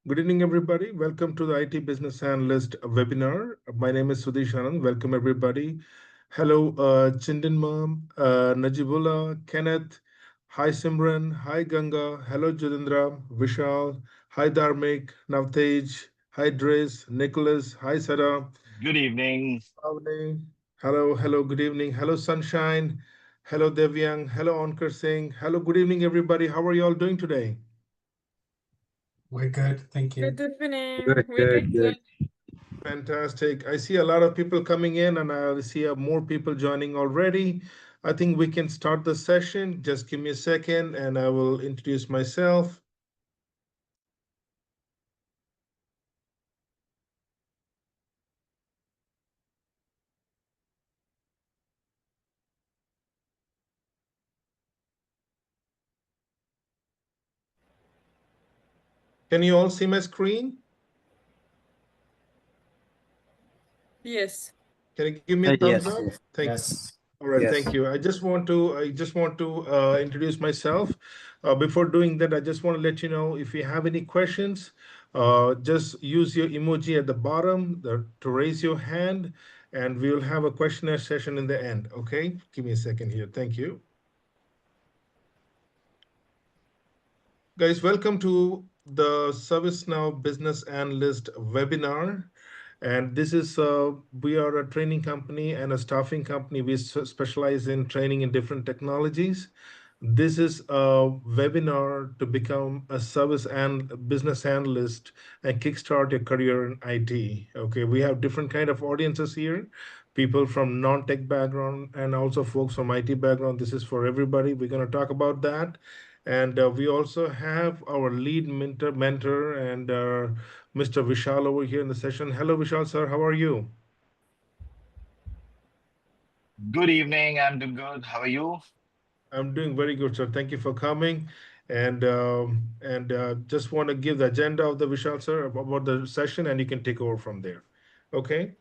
Good evening, everybody. Welcome to the IT Business Analyst webinar. My name is Sudesh Anand. Welcome, everybody. Hello, Chindan Mom, Najibullah, Kenneth. Hi, Simran. Hi, Ganga. Hello, Judindra, Vishal. Hi, Dharmik, Navtej. Hi, Dres, Nicholas. Hi, Sarah. Good evening. Avni. Hello, good evening. Hello, Sunshine. Hello, Devyang. Hello, Onkar Singh. Hello, good evening, everybody. How are you all doing today? We're good, thank you. Good evening. Good, We're good, doing good. good. Fantastic. I see a lot of people coming in and I see more people joining already. I think we can start the session. Just give me a second and I will introduce myself. Can you all see my screen? Yes. Can you give me a thumbs Yes. up? Thank you. Yes. All right, thank Yes. you. I just want to introduce myself. Before doing that, I just want to let you know if you have any questions, just use your emoji at the bottom to raise your hand, and we will have a questionnaire session in the end. Okay, give me a second here. Thank you. Guys, welcome to the ServiceNow Business Analyst webinar. And this is, we are a training company and a staffing company. We specialize in training in different technologies. This is a webinar to become a service and business analyst and kickstart your career in IT. Okay, we have different kind of audiences here, people from non-tech background and also folks from IT background. This is for everybody. We're going to talk about that. And we also have our lead mentor and Mr. Vishal over here in the session. Hello, Vishal, sir. How are you? Good evening. I'm doing good. How are you? I'm doing very good, sir. Thank you for coming. And just want to give the agenda of the Vishal, sir, about the session, and you can take over from there. Okay.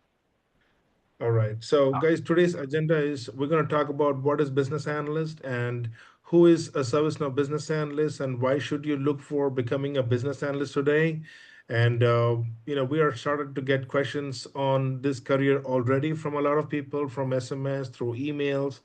All right. So, Uh, guys, today's agenda is we're going to talk about what is business analyst and who is a ServiceNow business analyst and why should you look for becoming a business analyst today. And we are started to get questions on this career already from a lot of people from SMS through emails.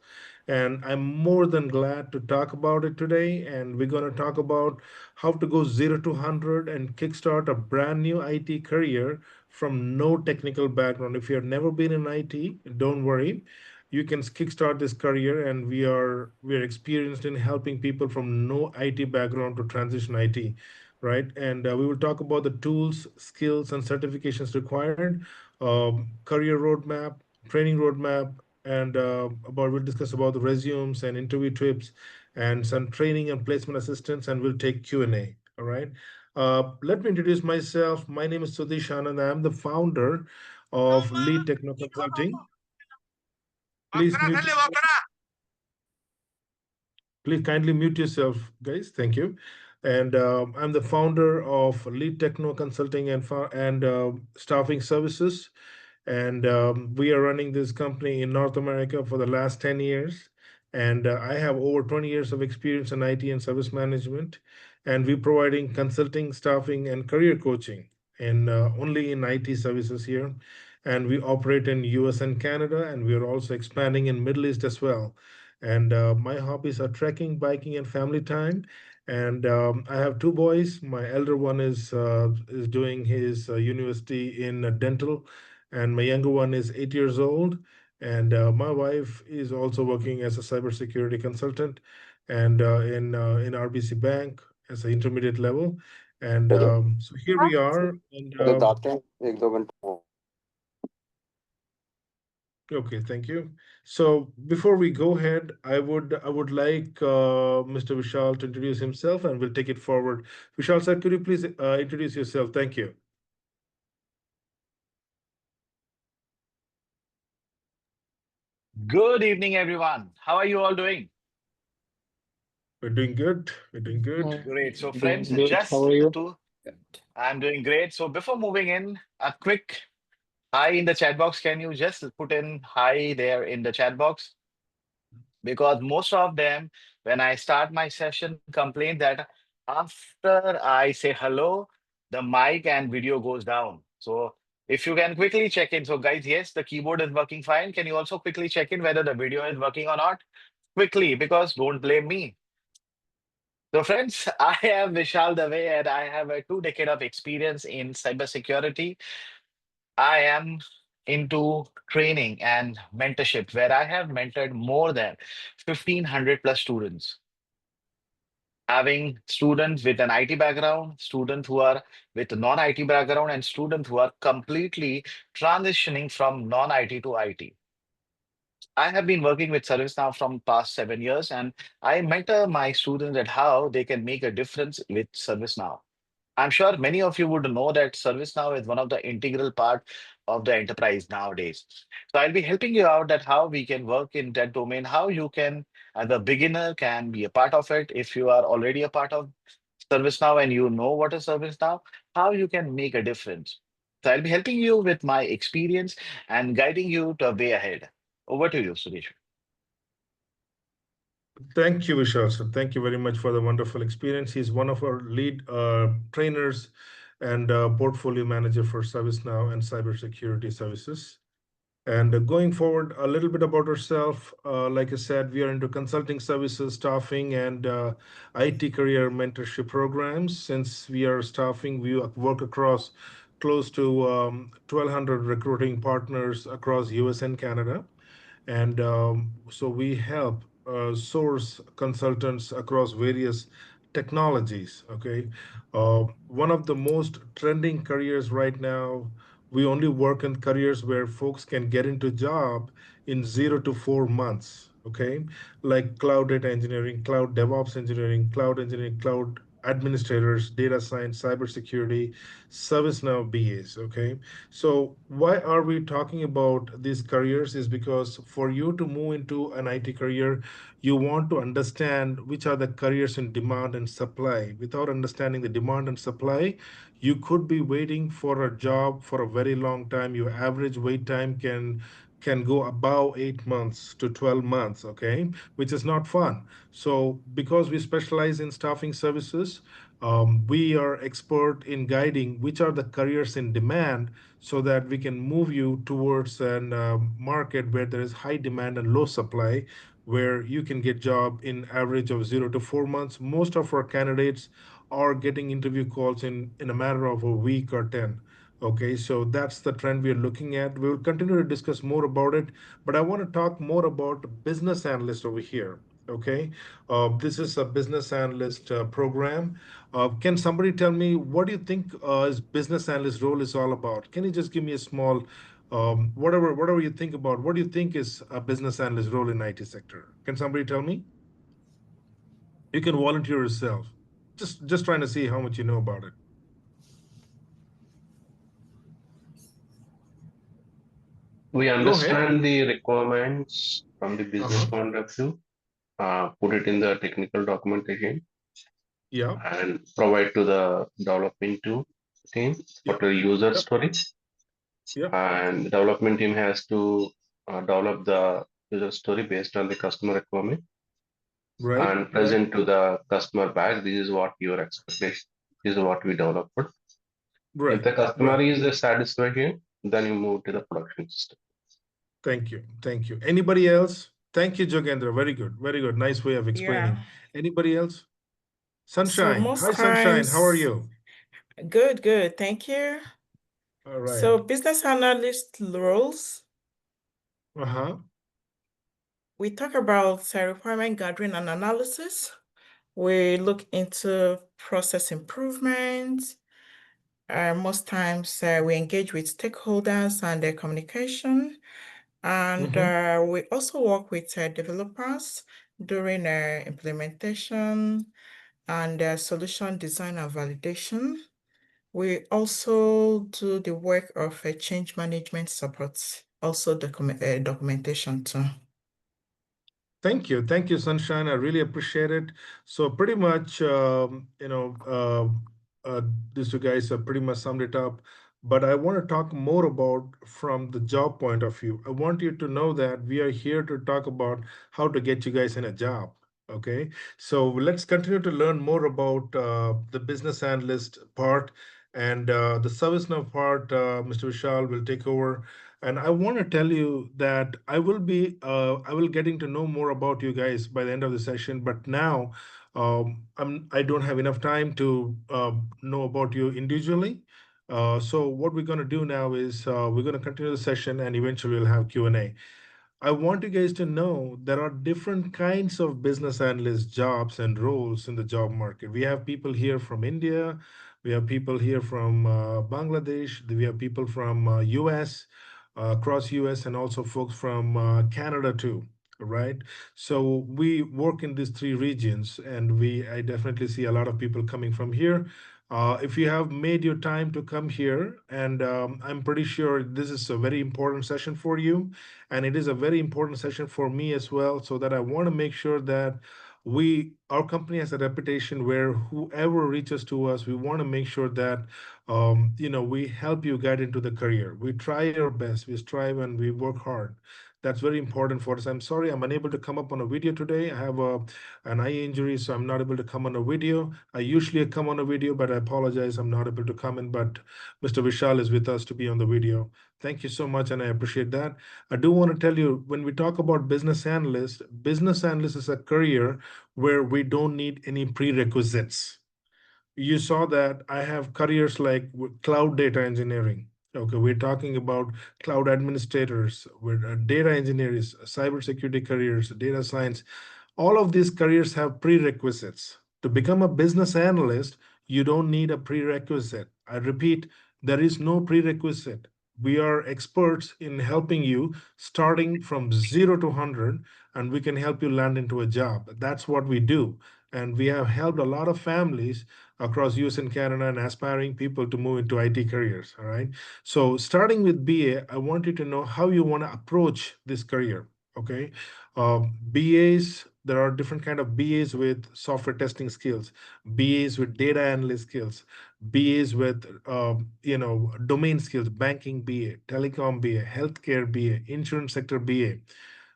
And I'm more than glad to talk about it today. And we're going to talk about how to go 0 to 100 and kickstart a brand new IT career from no technical background. If you have never been in IT, don't worry. You can kickstart this career, and we are experienced in helping people from no IT background to transition IT, right? And we will talk about the tools, skills, and certifications required, career roadmap, training roadmap, and we'll discuss about the resumes and interview tips, and some training and placement assistance, and we'll take Q&A. All right. Let me introduce myself. My name is Sudesh Anand. I'm the founder of Leadtecno Consulting. Please mute. Please kindly mute yourself, guys. Thank you. And I'm the founder of Leadtecno Consulting and staffing services. And we are running this company in North America for the last 10 years. And I have over 20 years of experience in IT and service management. And we're providing consulting, staffing, and career coaching in only in IT services here. And we operate in US and Canada, and we are also expanding in Middle East as well. And my hobbies are trekking, biking, and family time. And I have two boys. My elder one is doing his university in dental, and my younger one is 8 years old. And my wife is also working as a cybersecurity consultant, and in RBC Bank as an intermediate level. And so here we are. And okay, thank you. So before we go ahead, I would like Mr. Vishal to introduce himself, and we'll take it forward. Vishal sir, could you please introduce yourself? Thank you. Good evening, everyone. How are you all doing? We're doing good. We're doing good. Great. So, Doing friends, good. How just are you? to, I'm doing great. So, before moving in, a quick hi in the chat box. Can you just put in hi there in the chat box? Because most of them, when I start my session, complain that after I say hello, the mic and video goes down. So if you can quickly check in. So guys, yes, the keyboard is working fine. Can you also quickly check in whether the video is working or not? Quickly, because don't blame me. So friends, I am Vishal Dave and I have a 2 decade of experience in cybersecurity. I am into training and mentorship where I have mentored more than 1500 plus students, having students with an IT background, students who are with non-IT background, and students who are completely transitioning from non-IT to IT. I have been working with ServiceNow from past 7 years, and I mentor my students at how they can make a difference with ServiceNow. I'm sure many of you would know that ServiceNow is one of the integral part of the enterprise nowadays. So I'll be helping you out that how we can work in that domain, how you can, as a beginner, can be a part of it. If you are already a part of ServiceNow and you know what is ServiceNow, how you can make a difference. So I'll be helping you with my experience and guiding you to a way ahead. Over to you, Suresh. Thank you, Vishal. So thank you very much for the wonderful experience. He's one of our lead trainers and portfolio manager for ServiceNow and cybersecurity services. And going forward, a little bit about ourselves. Like I said, we are into consulting services, staffing, and IT career mentorship programs. Since we are staffing, we work across close to 1,200 recruiting partners across US and Canada. And so we help source consultants across various technologies. Okay. One of the most trending careers right now, we only work in careers where folks can get into job in 0 to 4 months. Okay. Like cloud data engineering, cloud DevOps engineering, cloud administrators, data science, cybersecurity, ServiceNow BAs. Okay. So why are we talking about these careers is because for you to move into an IT career, you want to understand which are the careers in demand and supply. Without understanding the demand and supply, you could be waiting for a job for a very long time. Your average wait time can go above 8 months to 12 months, okay, which is not fun. So because we specialize in staffing services, we are expert in guiding which are the careers in demand so that we can move you towards an market where there is high demand and low supply, where you can get job in average of 0 to 4 months. Most of our candidates are getting interview calls in a matter of a week or 10. Okay, so that's the trend we are looking at. We will continue to discuss more about it, but I want to talk more about business analyst over here. Okay, this is a business analyst program. Can somebody tell me what do you think is business analyst role is all about? Can you just give me a small, whatever you think about? What do you think is a business analyst role in IT sector? Can somebody tell me? You can volunteer yourself. Just trying to see how much you know about it. We Go ahead. understand the requirements from the business Uh-huh. point of view, put it in the technical documentation, Yeah. and provide to the development team for Yep. the user Yep. story. Yep. And the development team has to develop the user story based on the customer requirement Right. and Right. present to the customer back. This is what your expectation. This is what we developed. If Right. the customer Right. is satisfied here, then you move to the production system. Thank you. Thank you. Anybody else? Thank you, Jogendra. Very good. Very good. Nice way of Yeah. explaining. Anybody else? So Sunshine. most Hi, Sunshine. How are times, you? good. Thank you. All right. So business analyst roles, Uh-huh. we talk about requirement gathering and analysis. We look into process improvement. Most times we engage with stakeholders and their communication. And Mm-hmm. we also work with developers during implementation and solution design and validation. We also do the work of change management support, also documentation too. Thank you, Sunshine. I really appreciate it. So pretty much, these two guys have pretty much summed it up. But I want to talk more about from the job point of view. I want you to know that we are here to talk about how to get you guys in a job. Okay, so let's continue to learn more about the business analyst part. and the ServiceNow part, Mr. Vishal will take over. And I want to tell you that I will getting to know more about you guys by the end of the session. But now, I don't have enough time to know about you individually. So what we're going to do now is we're going to continue the session, and eventually we'll have Q&A. I want you guys to know there are different kinds of business analyst jobs and roles in the job market. We have people here from India, we have people here from Bangladesh, we have people from US, across US, and also folks from Canada too. Right, so we work in these three regions, and I definitely see a lot of people coming from here. If you have made your time to come here, and I'm pretty sure this is a very important session for you, and it is a very important session for me as well, so that I want to make sure that our company has a reputation where whoever reaches to us, we want to make sure that we help you get into the career. We try our best, we strive, and we work hard. That's very important for us. I'm sorry I'm unable to come up on a video today. I have an eye injury, so I'm not able to come on a video. I usually come on a video, but I apologize, I'm not able to come in. But Mr. Vishal is with us to be on the video. Thank you so much, and I appreciate that. I do want to tell you, when we talk about business analyst is a career where we don't need any prerequisites. You saw that I have careers like cloud data engineering. Okay, we're talking about cloud administrators, with data engineers, cybersecurity careers, data science. All of these careers have prerequisites. To become a business analyst, you don't need a prerequisite. I repeat, there is no prerequisite. We are experts in helping you starting from 0 to 100, and we can help you land into a job. That's what we do. And we have helped a lot of families across US and Canada and aspiring people to move into IT careers. All right. So starting with BA, I want you to know how you want to approach this career. Okay. BAs, there are different kind of BAs with software testing skills, BAs with data analyst skills, BAs with domain skills, banking BA, telecom BA, healthcare BA, insurance sector BA,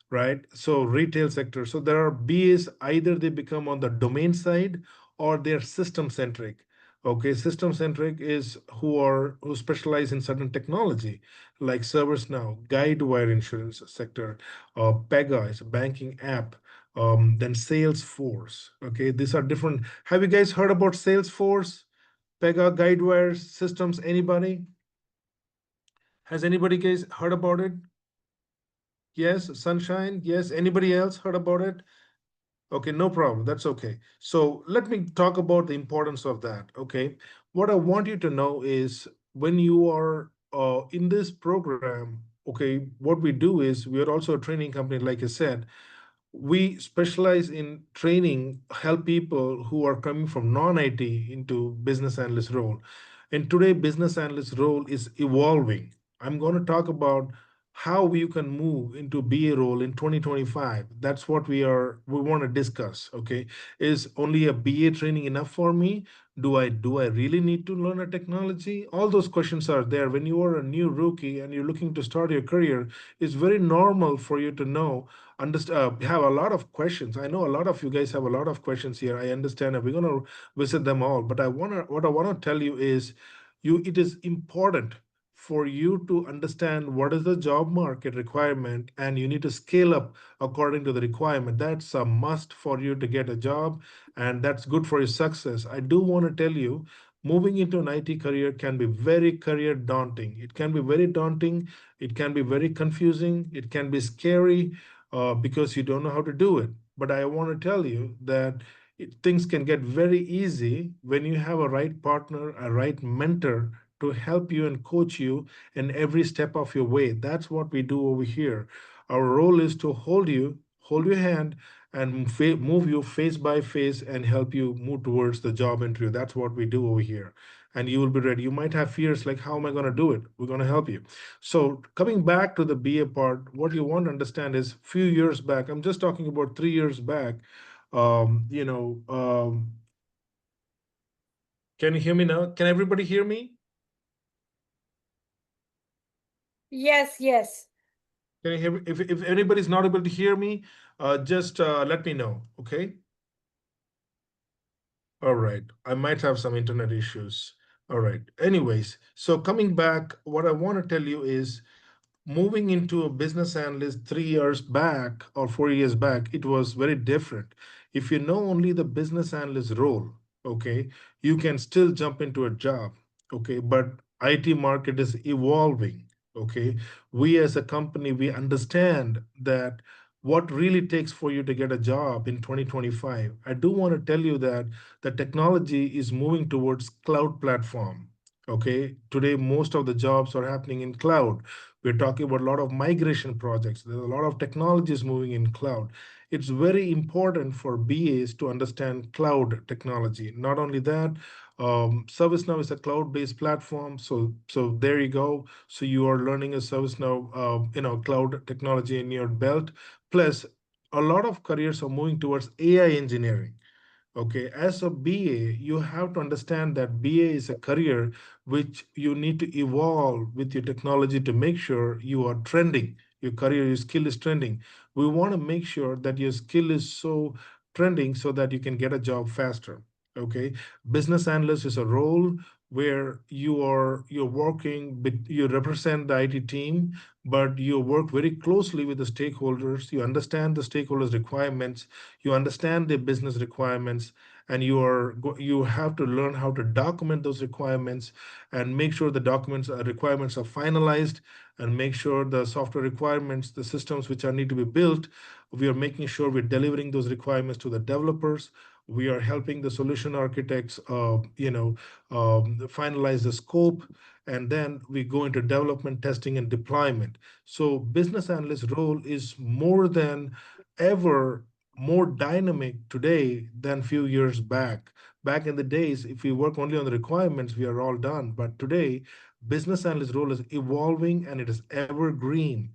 right? So retail sector. So there are BAs, either they become on the domain side or they're system centric. Okay, system centric is who specialize in certain technology, like ServiceNow, Guidewire insurance sector, Pega is a banking app, then Salesforce. Okay, these are different. Have you guys heard about Salesforce, Pega, Guidewire systems? Anybody? Has anybody guys heard about it? Yes, Sunshine. Yes. Anybody else heard about it? Okay, no problem. That's okay. So let me talk about the importance of that. Okay. What I want you to know is when you are in this program, okay, what we do is we are also a training company, like I said. We specialize in training, help people who are coming from non-IT into business analyst role. And today, business analyst role is evolving. I'm going to talk about how you can move into BA role in 2025. That's what we want to discuss. Okay, is only a BA training enough for me? Do I really need to learn a technology? All those questions are there. When you are a new rookie and you're looking to start your career, it's very normal for you to know, understand, have a lot of questions. I know a lot of you guys have a lot of questions here. I understand, and we're going to visit them all. But what I want to tell you is, it is important for you to understand what is the job market requirement, and you need to scale up according to the requirement. That's a must for you to get a job, and that's good for your success. I do want to tell you, moving into an IT career can be very career daunting. It can be very daunting. It can be very confusing. It can be scary because you don't know how to do it. But I want to tell you that things can get very easy when you have a right partner, a right mentor to help you and coach you in every step of your way. That's what we do over here. Our role is to hold your hand, and move you face by face and help you move towards the job interview. That's what we do over here. And you will be ready. You might have fears like, how am I going to do it? We're going to help you. So coming back to the BA part, what you want to understand is few years back, I'm just talking about 3 years back, um, you know, um, can you hear me now? Can everybody hear me? Yes, yes. Can you hear me? If anybody's not able to hear me, just let me know, okay? All right. I might have some internet issues. All right. Anyways, so coming back, what I want to tell you is moving into a business analyst 3 years back or 4 years back, it was very different. If you know only the business analyst role, okay, you can still jump into a job, okay, but IT market is evolving, okay. We as a company, we understand that what really takes for you to get a job in 2025. I do want to tell you that the technology is moving towards cloud platform. Okay, today most of the jobs are happening in cloud. We're talking about a lot of migration projects. There's a lot of technologies moving in cloud. It's very important for BAs to understand cloud technology. Not only that, ServiceNow is a cloud-based platform. So there you go. So you are learning a ServiceNow, cloud technology in your belt. Plus, a lot of careers are moving towards AI engineering. Okay, as a BA, you have to understand that BA is a career which you need to evolve with your technology to make sure you are trending. Your career, your skill is trending. We want to make sure that your skill is so trending so that you can get a job faster. Okay, business analyst is a role where you're working, you represent the IT team, but you work very closely with the stakeholders. You understand the stakeholders' requirements, you understand the business requirements, and you have to learn how to document those requirements and make sure the requirements are finalized, and make sure the software requirements, the systems which are need to be built, we are making sure we're delivering those requirements to the developers. We are helping the solution architects finalize the scope, and then we go into development, testing, and deployment. So business analyst role is more than ever more dynamic today than few years back. Back in the days, if we work only on the requirements, we are all done. But today, business analyst role is evolving and it is evergreen.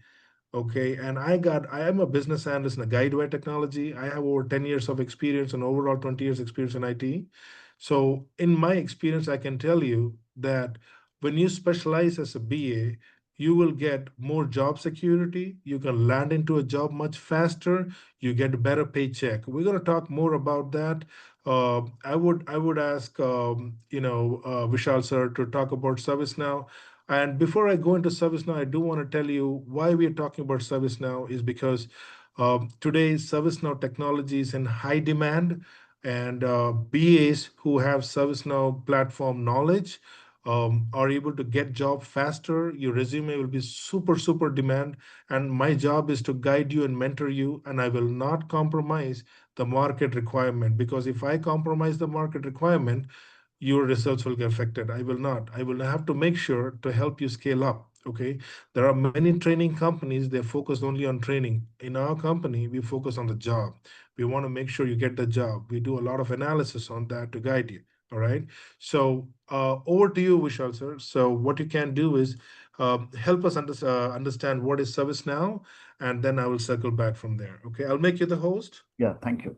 Okay, and I am a business analyst in a guidewire technology. I have over 10 years of experience and overall 20 years experience in IT. So in my experience, I can tell you that when you specialize as a BA, you will get more job security. You can land into a job much faster. You get a better paycheck. We're going to talk more about that. I would ask Vishal sir to talk about ServiceNow. And before I go into ServiceNow, I do want to tell you why we are talking about ServiceNow is because today ServiceNow technology is in high demand, and BAs who have ServiceNow platform knowledge are able to get job faster. Your resume will be super, super demand. And my job is to guide you and mentor you, and I will not compromise the market requirement, because if I compromise the market requirement, your results will get affected. I will not. I will have to make sure to help you scale up. Okay. There are many training companies, they're focused only on training. In our company, we focus on the job. We want to make sure you get the job. We do a lot of analysis on that to guide you. All right. So over to you, Vishal sir. So what you can do is help us understand what is ServiceNow, and then I will circle back from there. Okay. I'll make you the host. Yeah, thank you.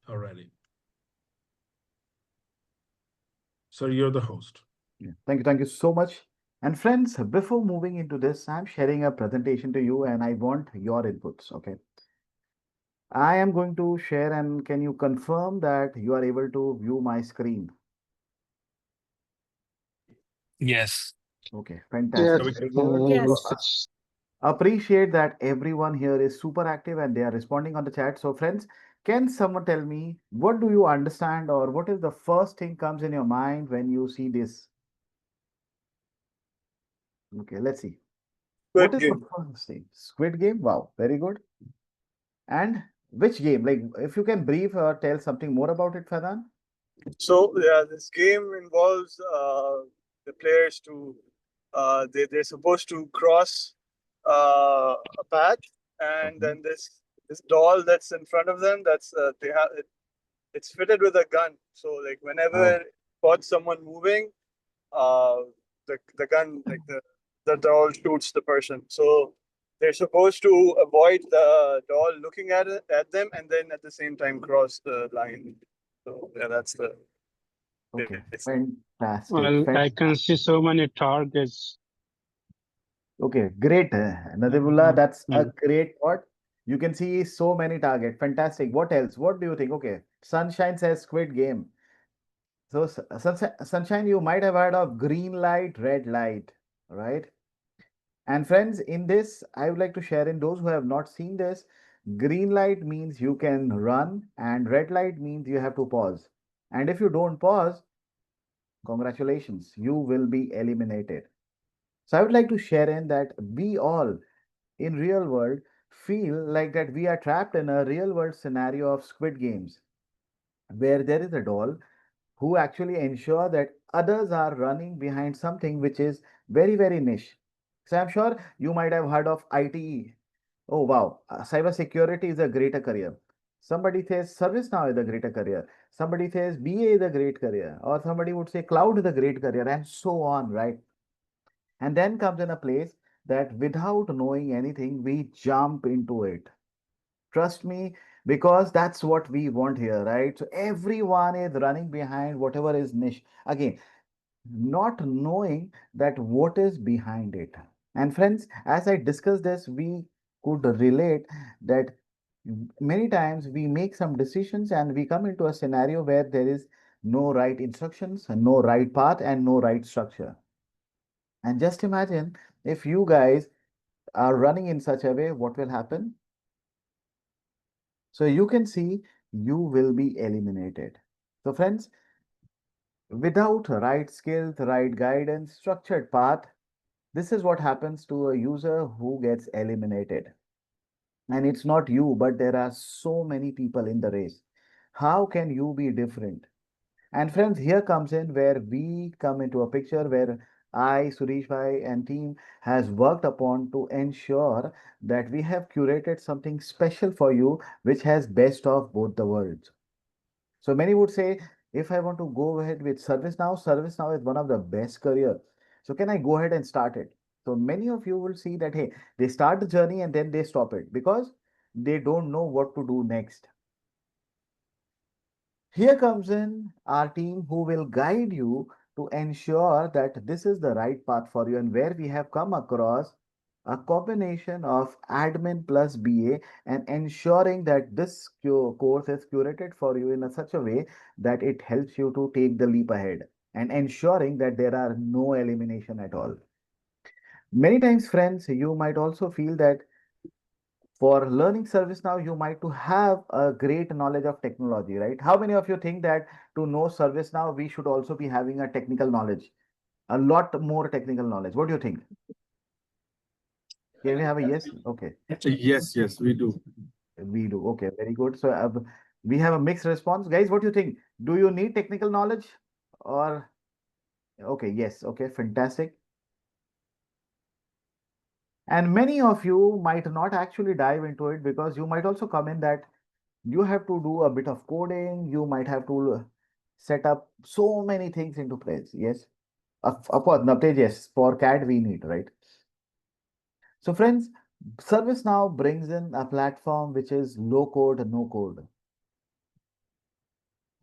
All righty. So you're the host. Yeah, thank you so much. And friends, before moving into this, I'm sharing a presentation to you and I want your inputs, okay? I am going to share, and can you confirm that you are able to view my screen? Yes. Okay, Yes, fantastic. Very good. Yes. Appreciate that everyone here is super active and they are responding on the chat. So friends, can someone tell me what do you understand, or what is the first thing comes in your mind when you see this? Okay, let's see. What is the first thing? Squid Game? Wow, very good. And which game? Like, if you can brief or tell something more about it, Fadan? So yeah, this game involves the players to they're supposed to cross a path, and then this doll that's in front of them, that's they have it's fitted with a gun. So like whenever it spots someone moving, the gun, like the doll shoots the person. So they're supposed to avoid the doll looking at them, and then at the same time cross the line. So yeah, that's the Okay, it's fantastic. Well, I can Fantastic. see so many targets. Okay, great. Nadibullah, that's a Mm. great thought. You can see so many targets. Fantastic. What else? What do you think? Okay, Sunshine says Squid Game. So, Sunshine, you might have heard of green light, red light, right? And friends, in this, I would like to share in those who have not seen this, green light means you can run, and red light means you have to pause. And if you don't pause, congratulations, you will be eliminated. So I would like to share in that we all in real world feel like that we are trapped in a real world scenario of Squid Games, where there is a doll who actually ensure that others are running behind something which is very, very niche. So I'm sure you might have heard of ITE. Oh, wow. Cyber security is a greater career. Somebody says ServiceNow is a greater career. Somebody says BA is a great career. Or somebody would say cloud is a great career, and so on, right? And then comes in a place that without knowing anything, we jump into it. Trust me, because that's what we want here, right? So everyone is running behind whatever is niche. Again, not knowing that what is behind it. And friends, as I discussed this, we could relate that many times we make some decisions and we come into a scenario where there is no right instructions, no right path, and no right structure. And just imagine if you guys are running in such a way, what will happen? So you can see you will be eliminated. So friends, without right skills, right guidance, structured path, this is what happens to a user who gets eliminated. And it's not you, but there are so many people in the race. How can you be different? And friends, here comes in where we come into a picture where I, Suresh Bhai, and team has worked upon to ensure that we have curated something special for you, which has best of both the worlds. So many would say, if I want to go ahead with ServiceNow, ServiceNow is one of the best career. So can I go ahead and start it? So many of you will see that, hey, they start the journey and then they stop it because they don't know what to do next. Here comes in our team who will guide you to ensure that this is the right path for you, and where we have come across a combination of admin plus BA and ensuring that this course is curated for you in such a way that it helps you to take the leap ahead and ensuring that there are no elimination at all. Many times, friends, you might also feel that for learning ServiceNow, you might to have a great knowledge of technology, right? How many of you think that to know ServiceNow, we should also be having a technical knowledge, a lot more technical knowledge? What do you think? Can we have a yes? Okay, Yes, yes, we do. we do. Okay, very good. So we have a mixed response. Guys, what do you think? Do you need technical knowledge or okay, yes, okay, fantastic. And many of you might not actually dive into it because you might also come in that you have to do a bit of coding, you might have to set up so many things into place. Yes, of course, Navtej, yes, for CAD we need, right? So friends, ServiceNow brings in a platform which is low code, no code.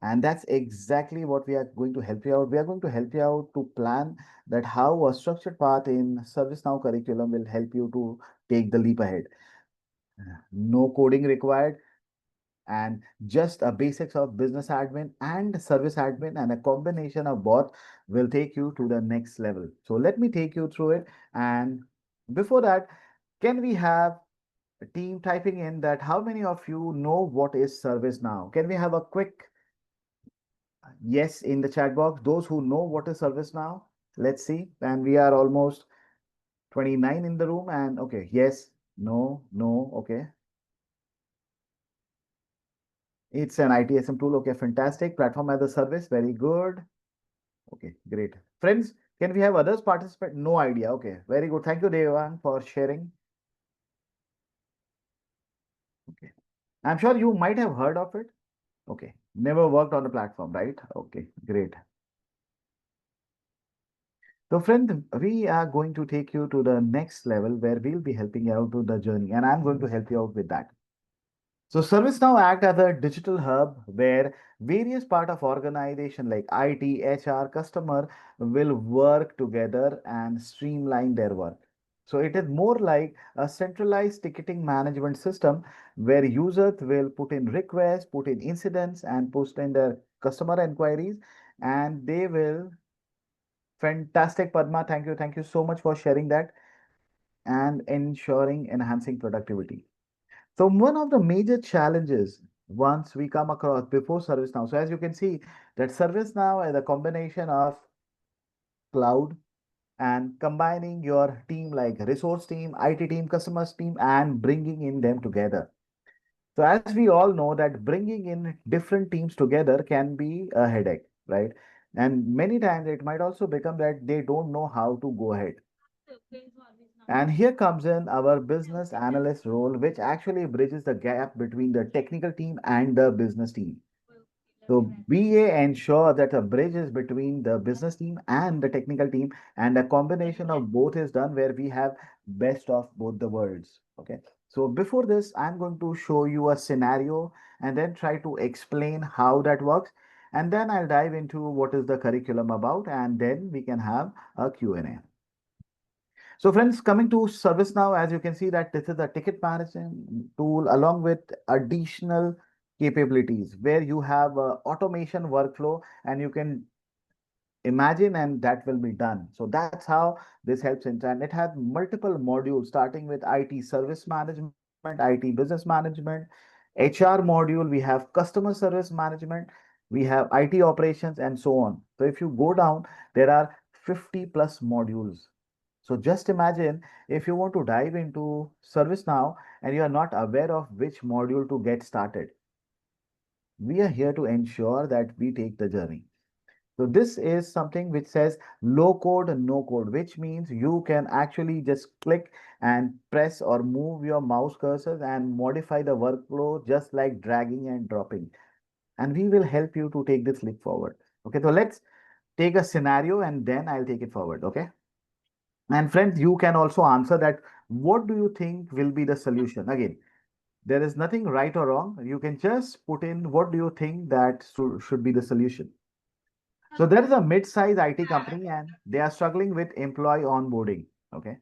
And that's exactly what we are going to help you out. We are going to help you out to plan that how a structured path in ServiceNow curriculum will help you to take the leap ahead. No coding required, and just a basics of business admin and service admin, and a combination of both will take you to the next level. So let me take you through it. And before that, can we have a team typing in that how many of you know what is service now? Can we have a quick yes in the chat box? Those who know what is service now, let's see. And we are almost 29 in the room. And okay, yes, no, no, okay. It's an ITSM tool. Okay, fantastic. Platform as a service. Very good. Okay, great. Friends, can we have others participate? No idea. Okay, very good. Thank you, Devan, for sharing. Okay. I'm sure you might have heard of it. Okay. Never worked on the platform, right? Okay, great. So, friend, we are going to take you to the next level where we'll be helping you out to the journey, and I'm going to help you out with that. So ServiceNow act as a digital hub where various part of organization like IT, HR, customer will work together and streamline their work. So it is more like a centralized ticketing management system where users will put in requests, put in incidents, and post in their customer inquiries. and they will. Fantastic, Padma. Thank you. Thank you so much for sharing that and ensuring enhancing productivity. So one of the major challenges once we come across before ServiceNow. So as you can see that ServiceNow is a combination of cloud and combining your team like resource team, IT team, customers team, and bringing in them together. So as we all know that bringing in different teams together can be a headache, right? And many times it might also become that they don't know how to go ahead. And here comes in our business analyst role, which actually bridges the gap between the technical team and the business team. So BA ensure that a bridge is between the business team and the technical team, and a combination of both is done where we have best of both the worlds. Okay. So before this, I'm going to show you a scenario and then try to explain how that works. And then I'll dive into what is the curriculum about, and then we can have a Q&A. So friends, coming to ServiceNow, as you can see that this is a ticket management tool along with additional capabilities where you have a automation workflow and you can imagine and that will be done. So that's how this helps in, and it has multiple modules starting with IT service management, IT business management, HR module, we have customer service management, we have IT operations and so on. So if you go down, there are 50 plus modules. So just imagine if you want to dive into ServiceNow and you are not aware of which module to get started. We are here to ensure that we take the journey. So this is something which says low code, no code, which means you can actually just click and press or move your mouse cursors and modify the workflow just like dragging and dropping. And we will help you to take this leap forward. Okay, so let's take a scenario and then I'll take it forward. Okay. And friends, you can also answer that. What do you think will be the solution? Again, there is nothing right or wrong. You can just put in what do you think that should be the solution. So there is a mid-size IT company and they are struggling with employee onboarding. Okay.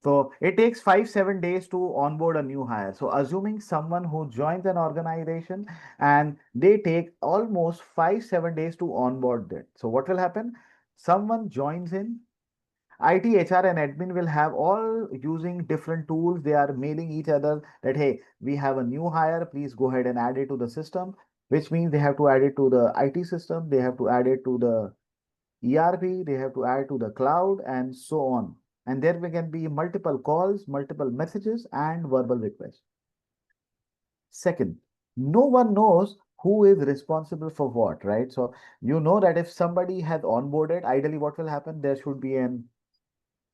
So it takes 5-7 days to onboard a new hire. So assuming someone who joins an organization and they take almost 5-7 days to onboard that. So what will happen? Someone joins in. IT, HR, and admin will have all using different tools. They are mailing each other that, hey, we have a new hire. Please go ahead and add it to the system, which means they have to add it to the IT system. They have to add it to the ERP. They have to add to the cloud and so on. And there can be multiple calls, multiple messages, and verbal requests. Second, no one knows who is responsible for what, right? So you know that if somebody has onboarded, ideally what will happen? There should be an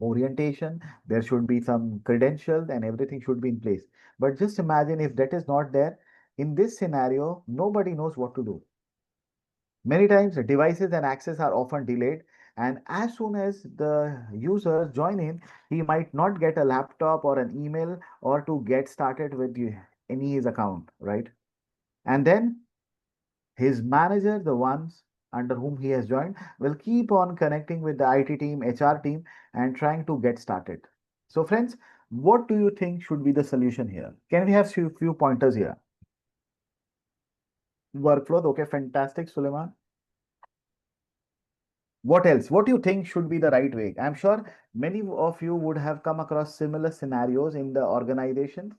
orientation, there should be some credentials and everything should be in place. But just imagine if that is not there, in this scenario, nobody knows what to do. Many times devices and access are often delayed. And as soon as the users join in, he might not get a laptop or an email or to get started with any his account, right? And then his manager, the ones under whom he has joined, will keep on connecting with the IT team, HR team, and trying to get started. So, friends, what do you think should be the solution here? Can we have few pointers here? Workflows, okay, fantastic, Suleiman. What else? What do you think should be the right way? I'm sure many of you would have come across similar scenarios in the organization.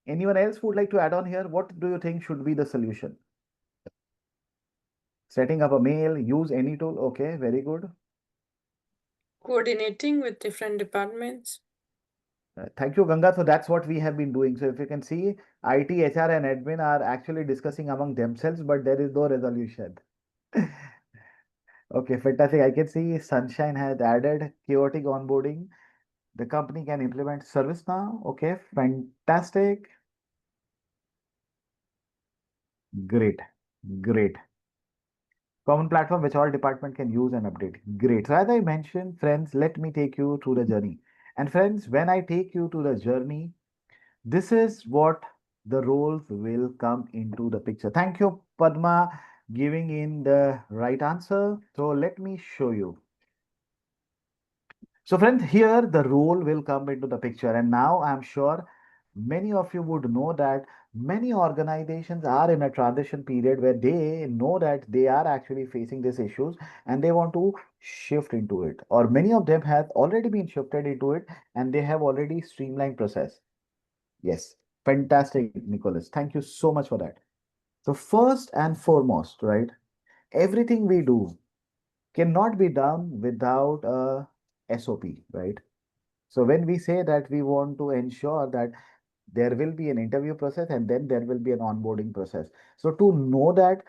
Anyone else would like to add on here? What do you think should be the solution? Setting up a mail, use any tool. Okay, very good. Coordinating with different departments. Thank you, Ganga. So that's what we have been doing. So if you can see, IT, HR, and admin are actually discussing among themselves, but there is no resolution. Okay, fantastic. I can see Sunshine has added chaotic onboarding. The company can implement ServiceNow. Okay, fantastic. Great, great. Common platform which all department can use and update. Great. So as I mentioned, friends, let me take you through the journey. And friends, when I take you to the journey, this is what the roles will come into the picture. Thank you, Padma, giving in the right answer. So let me show you. So friends, here the role will come into the picture. And now I'm sure many of you would know that Many organizations are in a transition period where they know that they are actually facing these issues and they want to shift into it, or many of them have already been shifted into it and they have already streamlined process. Yes, fantastic, Nicholas. Thank you so much for that. So first and foremost, right, everything we do cannot be done without a SOP, right? So when we say that we want to ensure that there will be an interview process and then there will be an onboarding process. So to know that,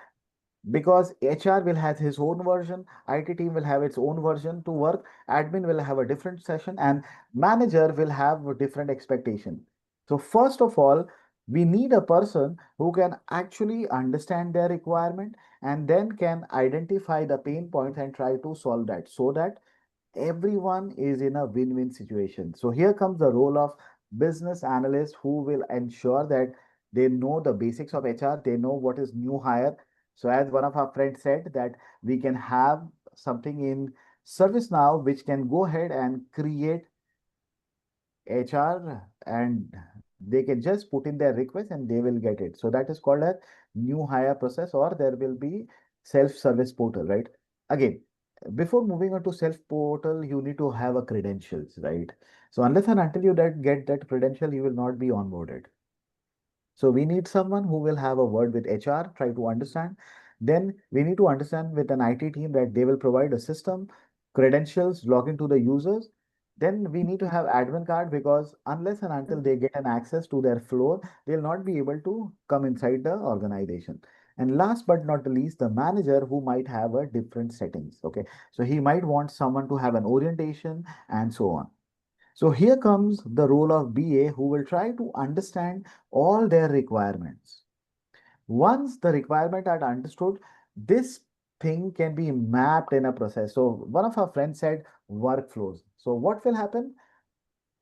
because HR will have his own version, IT team will have its own version to work, admin will have a different session, and manager will have a different expectation. So first of all, we need a person who can actually understand their requirement and then can identify the pain points and try to solve that so that everyone is in a win-win situation. So here comes the role of business analyst who will ensure that they know the basics of HR, they know what is new hire. So as one of our friends said that we can have something in ServiceNow which can go ahead and create HR and they can just put in their request and they will get it. So that is called a new hire process, or there will be self-service portal, right? Again, before moving on to self portal, you need to have a credentials, right? So unless and until you get that credential, you will not be onboarded. So we need someone who will have a word with HR, try to understand. Then we need to understand with an IT team that they will provide a system, credentials, login to the users. Then we need to have admin card because unless and until they get an access to their floor, they'll not be able to come inside the organization. And last but not the least, the manager who might have a different settings. Okay. So he might want someone to have an orientation and so on. So here comes the role of BA who will try to understand all their requirements. Once the requirement are understood, this thing can be mapped in a process. So one of our friends said workflows. So what will happen?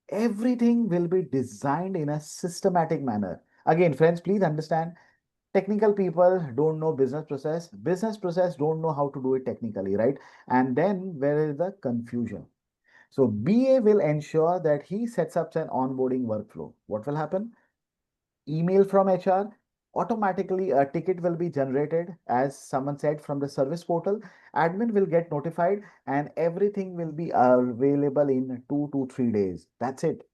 Everything will be designed in a systematic manner. Again, friends, please understand, technical people don't know business process don't know how to do it technically, right? And then where is the confusion? So BA will ensure that he sets up an onboarding workflow. What will happen? Email from HR, automatically a ticket will be generated, as someone said, from the service portal. Admin will get notified and everything will be available in 2 to 3 days. That's it.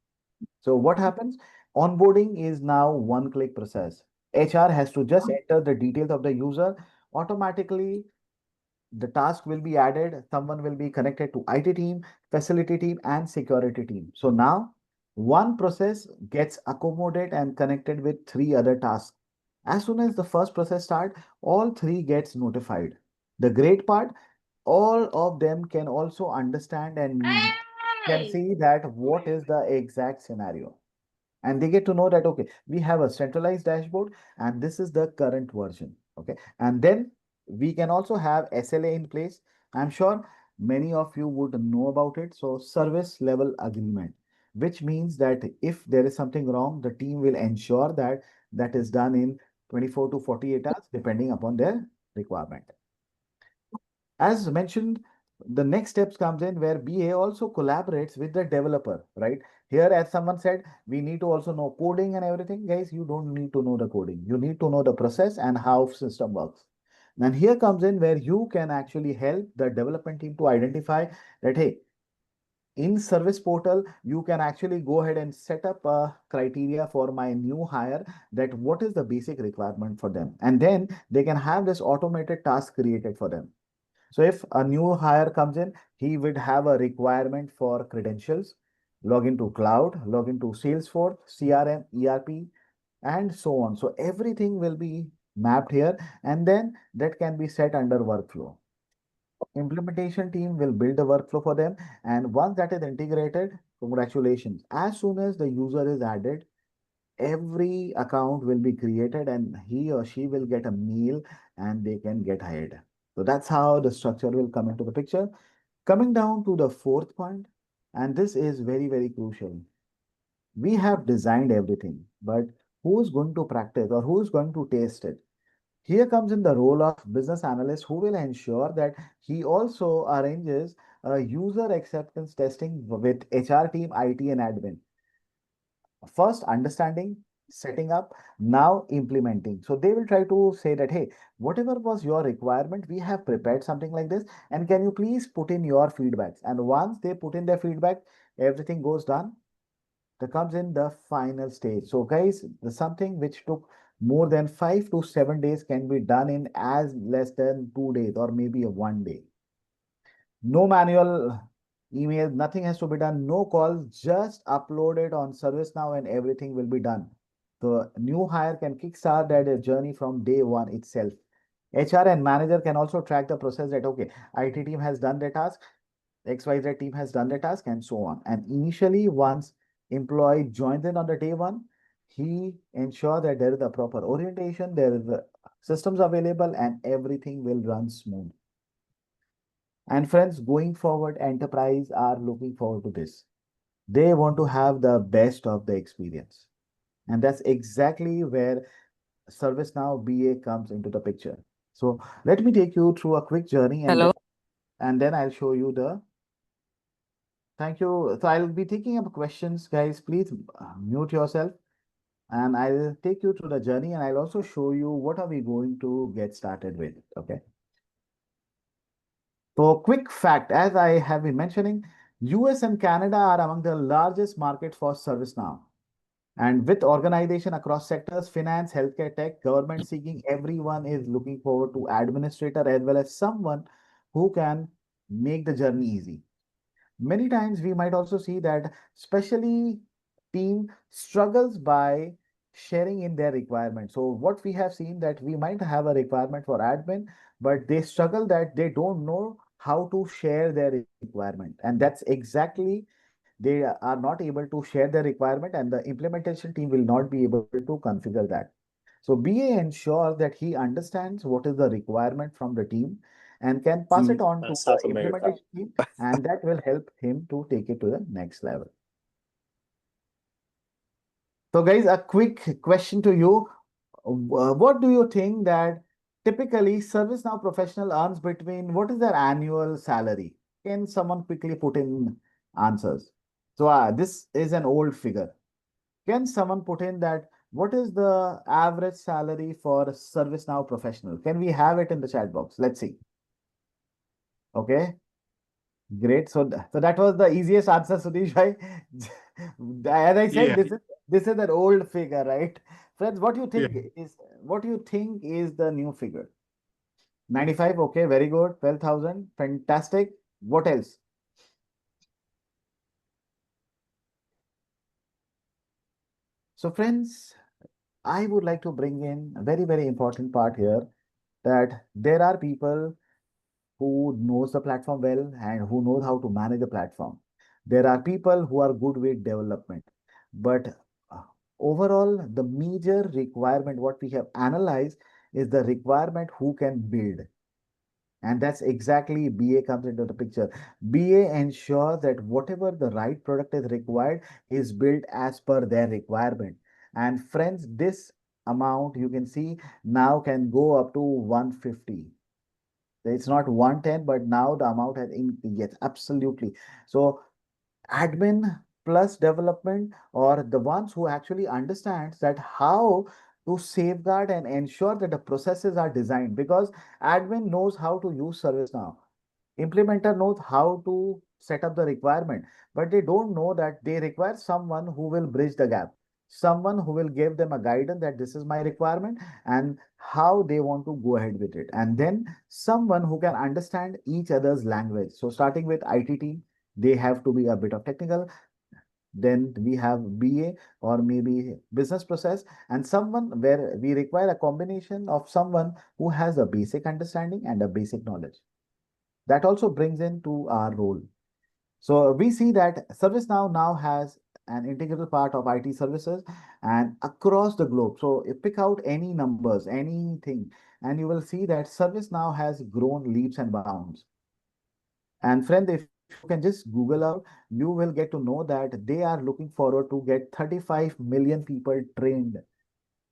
So what happens? Onboarding is now one click process. HR has to just enter the details of the user. Automatically the task will be added. Someone will be connected to IT team, facility team, and security team. So now one process gets accommodated and connected with three other tasks. As soon as the first process start, all three gets notified. The great part, all of them can also understand and can see that what is the exact scenario, and they get to know that okay, we have a centralized dashboard and this is the current version. Okay, and then we can also have SLA in place. I'm sure many of you would know about it. So service level agreement, which means that if there is something wrong, the team will ensure that that is done in 24 to 48 hours depending upon their requirement. As mentioned, the next steps comes in where BA also collaborates with the developer, right? Here, as someone said, we need to also know coding and everything. Guys, you don't need to know the coding. You need to know the process and how system works. And here comes in where you can actually help the development team to identify that, hey, in service portal, you can actually go ahead and set up a criteria for my new hire, that what is the basic requirement for them. And then they can have this automated task created for them. So if a new hire comes in, he would have a requirement for credentials, log into cloud, log into Salesforce, CRM, ERP, and so on. So everything will be mapped here, and then that can be set under workflow. Implementation team will build a workflow for them, and once that is integrated, congratulations. As soon as the user is added, every account will be created and he or she will get a mail and they can get hired. So that's how the structure will come into the picture. Coming down to the fourth point, and this is very, very crucial. We have designed everything, but who's going to practice or who's going to taste it? Here comes in the role of business analyst who will ensure that he also arranges user acceptance testing with HR team, IT, and admin. First, understanding setting up, now implementing. So they will try to say that, hey, whatever was your requirement, we have prepared something like this. And can you please put in your feedbacks? And once they put in their feedback, everything goes done. That comes in the final stage. So guys, the something which took more than 5 to 7 days can be done in as less than 2 days or maybe a 1 day. No manual email, nothing has to be done, no calls, just upload it on ServiceNow and everything will be done. The new hire can kickstart that journey from day one itself. HR and manager can also track the process that, okay, IT team has done the task, XYZ team has done the task, and so on. And initially, once employee joins in on the day one, he ensure that there is a proper orientation, there is systems available, and everything will run smooth. And friends, going forward, enterprise are looking forward to this. They want to have the best of the experience. And that's exactly where ServiceNow BA comes into the picture. So let me take you through a quick journey and then I'll show you the. Thank you. So I'll be taking up questions, guys. Please mute yourself and I'll take you through the journey and I'll also show you what are we going to get started with. Okay. So, quick fact, as I have been mentioning, US and Canada are among the largest markets for ServiceNow. And with organization across sectors, finance, healthcare, tech, government seeking, everyone is looking forward to administrator as well as someone who can make the journey easy. Many times we might also see that especially team struggles by sharing in their requirements. So what we have seen that we might have a requirement for admin, but they struggle that they don't know how to share their requirement. And that's exactly they are not able to share their requirement and the implementation team will not be able to configure that. So BA ensures that he understands what is the requirement from the team and can pass it on to the South America. implementation team, and that will help him to take it to the next level. So guys, a quick question to you. What do you think that typically ServiceNow professional earns between what is their annual salary? Can someone quickly put in answers? So this is an old figure. Can someone put in that what is the average salary for a ServiceNow professional? Can we have it in the chat box? Let's see. Okay, great. So that was the easiest answer, Sudesh bhai. As I said, Yeah, this is an old figure, right? Friends, yeah. what do you think is the new figure? 95, okay, very good. 12,000, fantastic. What else? So friends, I would like to bring in a very, very important part here that there are people who knows the platform well and who knows how to manage the platform. There are people who are good with development, but uh, overall, the major requirement, what we have analyzed is the requirement who can build. And that's exactly BA comes into the picture. BA ensures that whatever the right product is required is built as per their requirement. And friends, this amount you can see now can go up to 150. It's not 110, but now the amount has increased. Yes, absolutely. So admin plus development or the ones who actually understands that how to safeguard and ensure that the processes are designed because admin knows how to use ServiceNow. Implementer knows how to set up the requirement, but they don't know that they require someone who will bridge the gap, someone who will give them a guidance that this is my requirement and how they want to go ahead with it. And then someone who can understand each other's language. So starting with IT team, they have to be a bit of technical. Then we have BA or maybe business process and someone where we require a combination of someone who has a basic understanding and a basic knowledge. That also brings into our role. So we see that ServiceNow now has an integral part of IT services and across the globe. So you pick out any numbers, anything, and you will see that ServiceNow has grown leaps and bounds. And friend, if you can just Google out, you will get to know that they are looking forward to get 35 million people trained.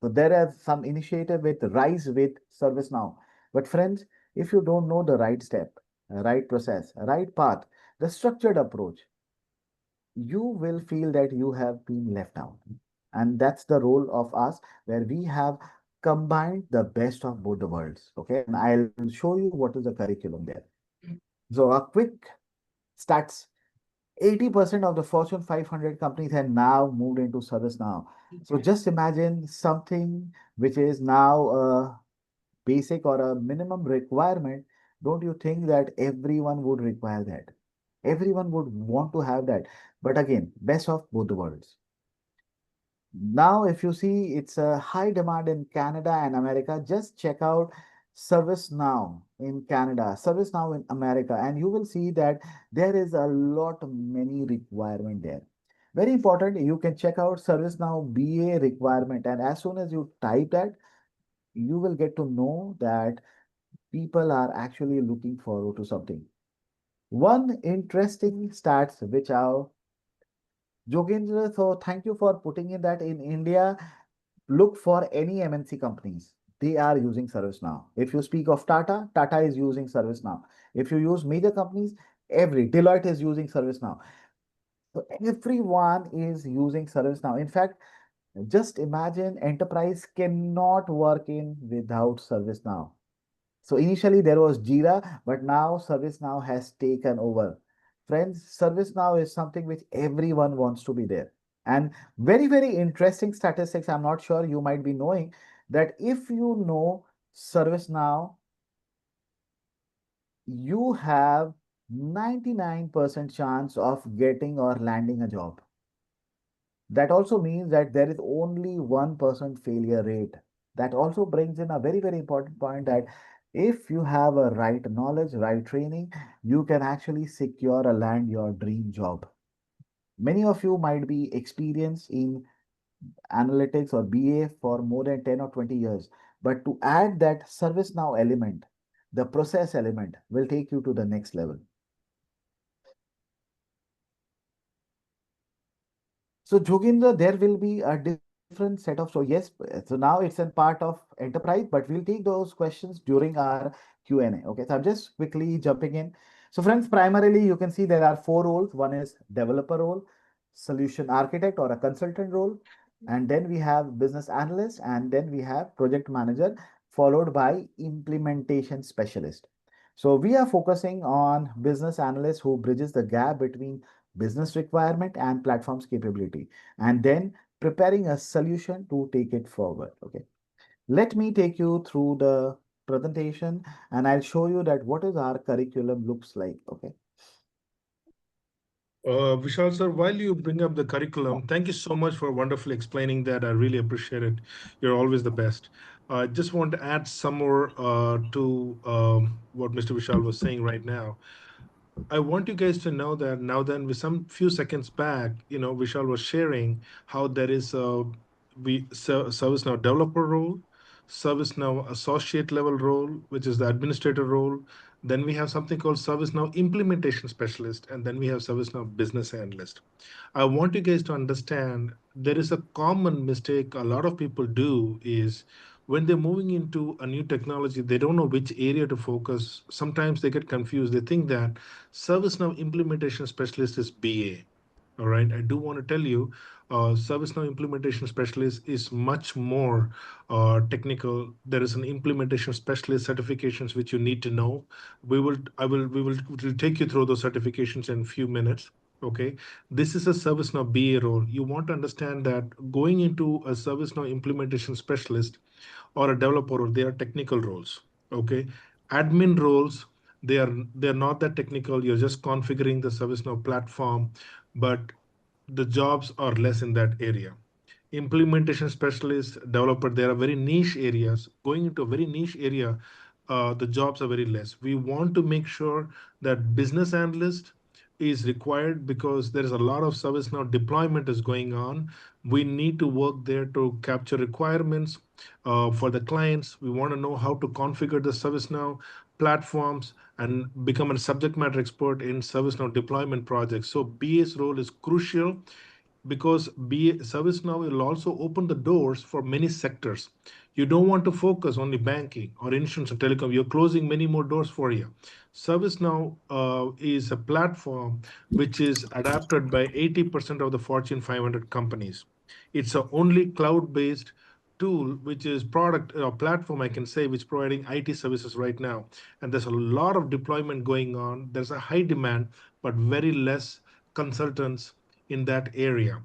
So there are some initiative with Rise with ServiceNow. But friends, if you don't know the right step, right process, right path, the structured approach, you will feel that you have been left out. And that's the role of us, where we have combined the best of both the worlds. Okay, and I'll show you what is the curriculum there. So a quick stats: 80% of the Fortune 500 companies have now moved into ServiceNow. So just imagine something which is now a basic or a minimum requirement. Don't you think that everyone would require that? Everyone would want to have that. But again, best of both the worlds. Now, if you see, it's a high demand in Canada and America. Just check out ServiceNow in Canada, ServiceNow in America, and you will see that there is a lot many requirement there. Very important, you can check out ServiceNow BA requirement, and as soon as you type that, you will get to know that people are actually looking forward to something. One interesting stats which are Jogendra, so thank you for putting in that. In India, look for any MNC companies. They are using ServiceNow. If you speak of Tata, Tata is using ServiceNow. If you use major companies, every Deloitte is using ServiceNow. So everyone is using ServiceNow. In fact, just imagine enterprise cannot work in without ServiceNow. So initially there was Jira, but now ServiceNow has taken over. Friends, ServiceNow is something which everyone wants to be there. And very, very interesting statistics. I'm not sure you might be knowing that if you know ServiceNow, you have 99% chance of getting or landing a job. That also means that there is only 1% failure rate. That also brings in a very, very important point that if you have a right knowledge, right training, you can actually secure or land your dream job. Many of you might be experienced in analytics or BA for more than 10 or 20 years. But to add that ServiceNow element, the process element will take you to the next level. So Joginder, there will be a different set of, so yes, so now it's a part of enterprise, but we'll take those questions during our Q&A. Okay, so I'm just quickly jumping in. So friends, primarily you can see there are four roles. One is developer role, solution architect or a consultant role, and then we have business analyst, and then we have project manager, followed by implementation specialist. So we are focusing on business analyst who bridges the gap between business requirement and platform's capability, and then preparing a solution to take it forward. Okay, let me take you through the presentation and I'll show you that what is our curriculum looks like. Okay. Vishal sir, while you bring up the curriculum, thank you so much for wonderfully explaining that. I really appreciate it. You're always the best. I just want to add some more to what Mr. Vishal was saying right now. I want you guys to know that now then with some few seconds back, Vishal was sharing how there is a ServiceNow developer role, ServiceNow associate level role, which is the administrator role. Then we have something called ServiceNow implementation specialist, and then we have ServiceNow business analyst. I want you guys to understand there is a common mistake a lot of people do is when they're moving into a new technology, they don't know which area to focus. Sometimes they get confused. They think that ServiceNow implementation specialist is BA. All right, I do want to tell you, ServiceNow implementation specialist is much more technical. There is an implementation specialist certifications which you need to know. We will take you through those certifications in a few minutes. Okay, this is a ServiceNow BA role. You want to understand that going into a ServiceNow implementation specialist or a developer role, they are technical roles. Okay, admin roles, they're not that technical. You're just configuring the ServiceNow platform, but the jobs are less in that area. Implementation specialist, developer, there are very niche areas. Going into a very niche area, the jobs are very less. We want to make sure that business analyst is required because there is a lot of ServiceNow deployment is going on. We need to work there to capture requirements for the clients. We want to know how to configure the ServiceNow platforms and become a subject matter expert in ServiceNow deployment projects. So BA's role is crucial because ServiceNow will also open the doors for many sectors. You don't want to focus only banking or insurance and telecom. You're closing many more doors for you. ServiceNow is a platform which is adapted by 80% of the Fortune 500 companies. It's a only cloud-based tool, which is product or platform, I can say, which providing IT services right now. And there's a lot of deployment going on. There's a high demand, but very less consultants in that area.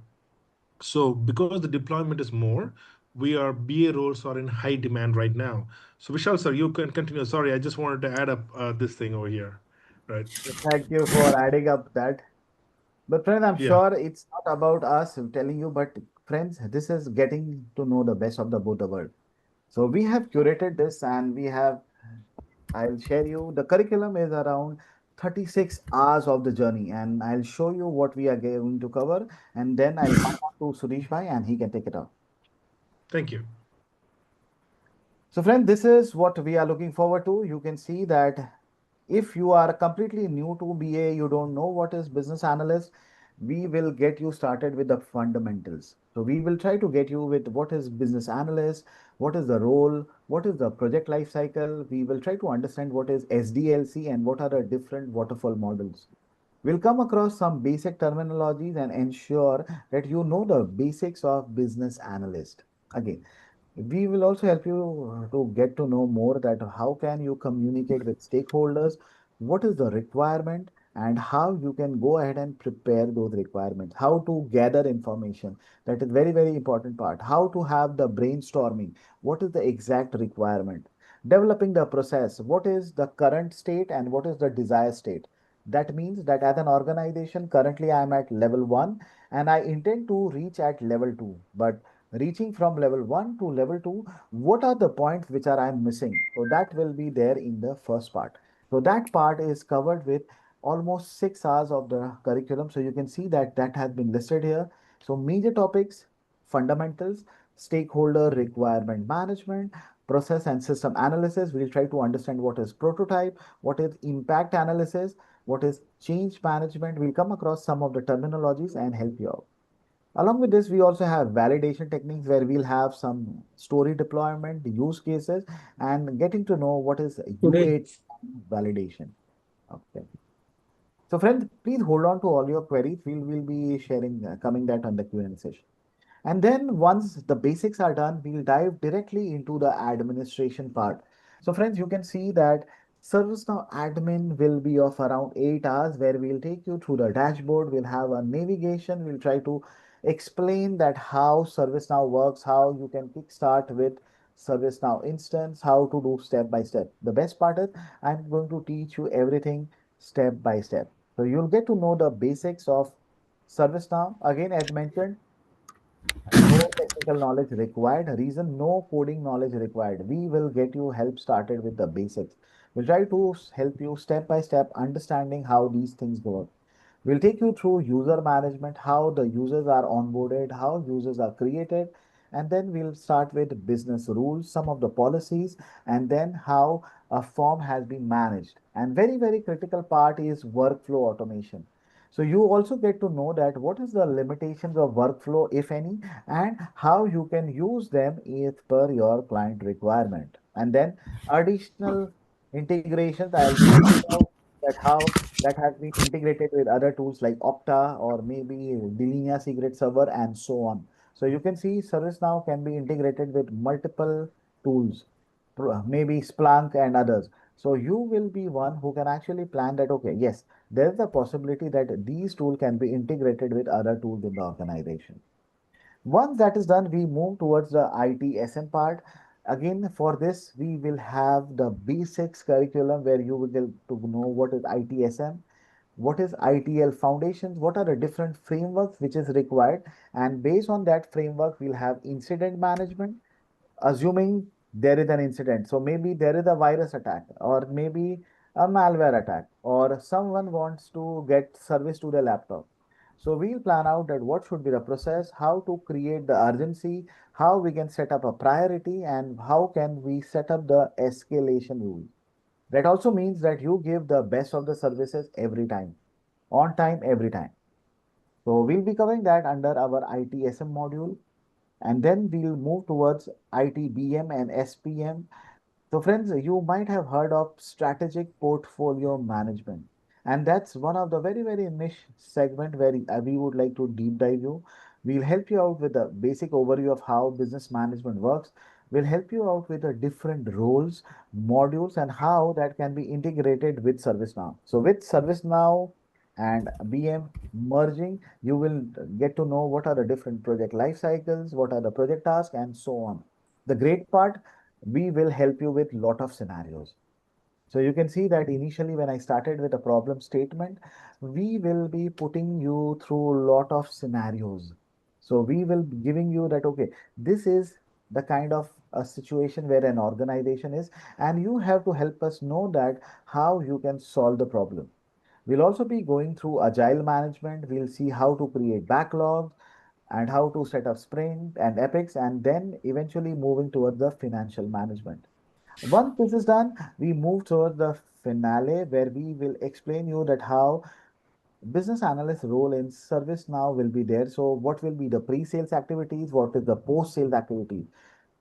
So because the deployment is more, we are BA roles are in high demand right now. So Vishal sir, you can continue. Sorry, I just wanted to add up this thing over here. Right. Thank you for adding up that. But friends, I'm Yeah. sure it's not about us telling you, but friends, this is getting to know the best of the both the world. So we have curated this and we have, I'll share you, the curriculum is around 36 hours of the journey and I'll show you what we are going to cover and then I'll pass on to Suresh Bhai and he can take it up. Thank you. So friend, this is what we are looking forward to. You can see that if you are completely new to BA, you don't know what is business analyst, we will get you started with the fundamentals. So we will try to get you with what is business analyst, what is the role, what is the project life cycle. We will try to understand what is SDLC and what are the different waterfall models. We'll come across some basic terminologies and ensure that you know the basics of business analyst. Again, we will also help you to get to know more that how can you communicate with stakeholders, what is the requirement, and how you can go ahead and prepare those requirements, how to gather information. That is very, very important part. How to have the brainstorming, what is the exact requirement, developing the process, what is the current state and what is the desired state. That means that as an organization, currently I am at level 1 and I intend to reach at level 2. But reaching from level 1 to level 2, what are the points which are I'm missing? So that will be there in the first part. So that part is covered with almost 6 hours of the curriculum. So you can see that that has been listed here. So major topics, fundamentals, stakeholder requirement management, process and system analysis. We'll try to understand what is prototype, what is impact analysis, what is change management. We'll come across some of the terminologies and help you out. Along with this, we also have validation techniques where we'll have some story deployment, use cases, and getting to know what is Today, UAT validation. Okay. So friends, please hold on to all your queries. We'll be sharing, coming that on the Q&A session. And then once the basics are done, we'll dive directly into the administration part. So friends, you can see that ServiceNow admin will be of around 8 hours where we'll take you through the dashboard. We'll have a navigation. We'll try to explain that how ServiceNow works, how you can kickstart with ServiceNow instance, how to do step by step. The best part is I'm going to teach you everything step by step. So you'll get to know the basics of ServiceNow. Again, as mentioned, no technical knowledge required. Reason no coding knowledge required. We will get you help started with the basics. We'll try to help you step by step understanding how these things work. We'll take you through user management, how the users are onboarded, how users are created, and then we'll start with business rules, some of the policies, and then how a form has been managed. And very, very critical part is workflow automation. So you also get to know that what is the limitations of workflow, if any, and how you can use them as per your client requirement. And then additional integrations, I'll show you that how that has been integrated with other tools like Okta or maybe Delinea Secret Server and so on. So you can see ServiceNow can be integrated with multiple tools, maybe Splunk and others. So you will be one who can actually plan that, okay, yes, there is a possibility that these tools can be integrated with other tools in the organization. Once that is done, we move towards the ITSM part. Again, for this, we will have the basics curriculum where you will get to know what is ITSM, what is ITL foundations, what are the different frameworks which is required. And based on that framework, we'll have incident management, assuming there is an incident. So maybe there is a virus attack, or maybe a malware attack, or someone wants to get service to the laptop. So we'll plan out that what should be the process, how to create the urgency, how we can set up a priority, and how can we set up the escalation rule. That also means that you give the best of the services every time, on time, every time. So we'll be covering that under our ITSM module. And then we'll move towards ITBM and SPM. So friends, you might have heard of strategic portfolio management. And that's one of the very, very niche segment where we would like to deep dive you. We'll help you out with a basic overview of how business management works. We'll help you out with the different roles, modules, and how that can be integrated with ServiceNow. So with ServiceNow and BM merging, you will get to know what are the different project life cycles, what are the project tasks, and so on. The great part, we will help you with lot of scenarios. So you can see that initially when I started with a problem statement, we will be putting you through a lot of scenarios. So we will be giving you that, okay, this is the kind of a situation where an organization is, and you have to help us know that how you can solve the problem. We'll also be going through agile management. We'll see how to create backlogs and how to set up sprint and epics, and then eventually moving towards the financial management. Once this is done, we move towards the finale where we will explain you that how business analyst role in service now will be there. So what will be the pre-sales activities? What is the post-sales activity?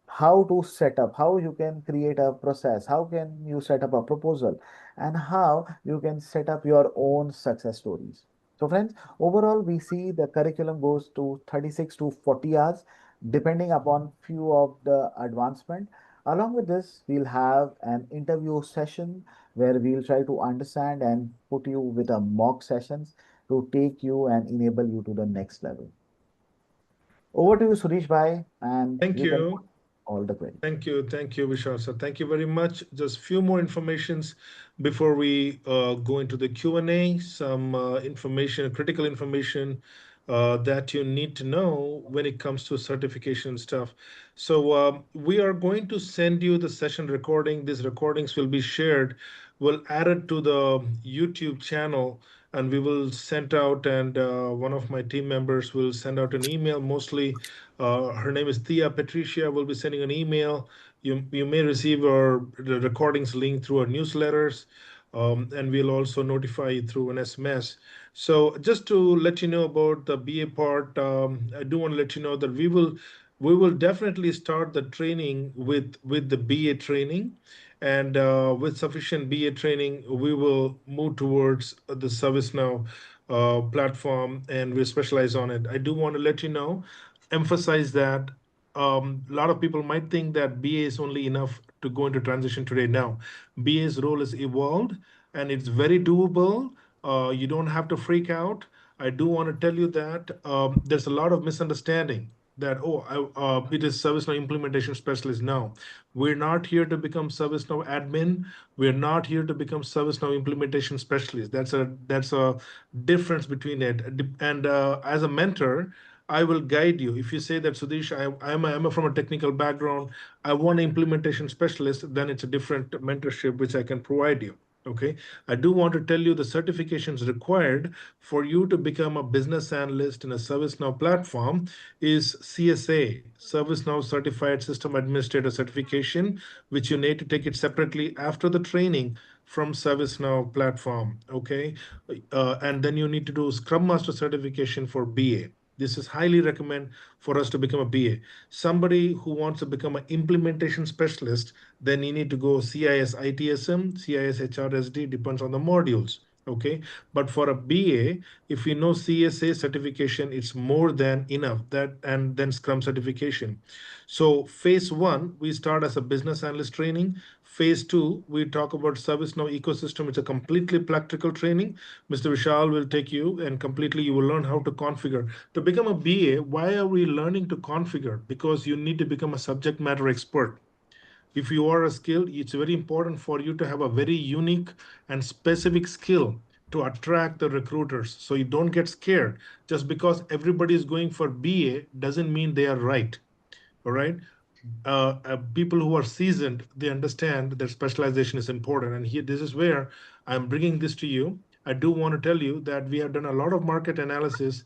How to set up, how you can create a process, how can you set up a proposal, and how you can set up your own success stories. So friends, overall we see the curriculum goes to 36 to 40 hours depending upon few of the advancement. Along with this, we'll have an interview session where we'll try to understand and put you with a mock sessions to take you and enable you to the next level. Over to you, Suresh Bhai, and Thank you can put you. all the queries. Thank you, Vishal. So thank you very much. Just few more informations before we go into the Q&A. Some information, critical information that you need to know when it comes to certification stuff. So we are going to send you the session recording. These recordings will be shared. We'll add it to the YouTube channel, and we will send out, and one of my team members will send out an email. Mostly, her name is Thea Patricia. Will be sending an email. You may receive the recordings link through our newsletters, and we'll also notify you through an SMS. So just to let you know about the BA part, I do want to let you know that we will definitely start the training with the BA training, and with sufficient BA training, we will move towards the ServiceNow platform, and we specialize on it. I do want to let you know, emphasize that a lot of people might think that BA is only enough to go into transition today. Now, BA's role is evolved, and it's very doable. You don't have to freak out. I do want to tell you that there's a lot of misunderstanding that, it is ServiceNow implementation specialist. No, we're not here to become ServiceNow admin. We're not here to become ServiceNow implementation specialist. That's a difference between it. And as a mentor, I will guide you. If you say that, Sudesh, I'm from a technical background, I want an implementation specialist, then it's a different mentorship which I can provide you. Okay. I do want to tell you the certifications required for you to become a business analyst in a ServiceNow platform is CSA, ServiceNow Certified System Administrator certification, which you need to take it separately after the training from ServiceNow platform. Okay. And then you need to do Scrum Master certification for BA. This is highly recommend for us to become a BA. Somebody who wants to become an implementation specialist, then you need to go CIS ITSM, CIS HRSD, depends on the modules. Okay. But for a BA, if you know CSA certification, it's more than enough. That, and then Scrum certification. So phase one, we start as a business analyst training. Phase two, we talk about ServiceNow ecosystem. It's a completely practical training. Mr. Vishal will take you, and completely you will learn how to configure. To become a BA, why are we learning to configure? Because you need to become a subject matter expert. If you are a skilled, it's very important for you to have a very unique and specific skill to attract the recruiters. So you don't get scared. Just because everybody is going for BA doesn't mean they are right. All right. People who are seasoned, they understand that specialization is important. And here, this is where I'm bringing this to you. I do want to tell you that we have done a lot of market analysis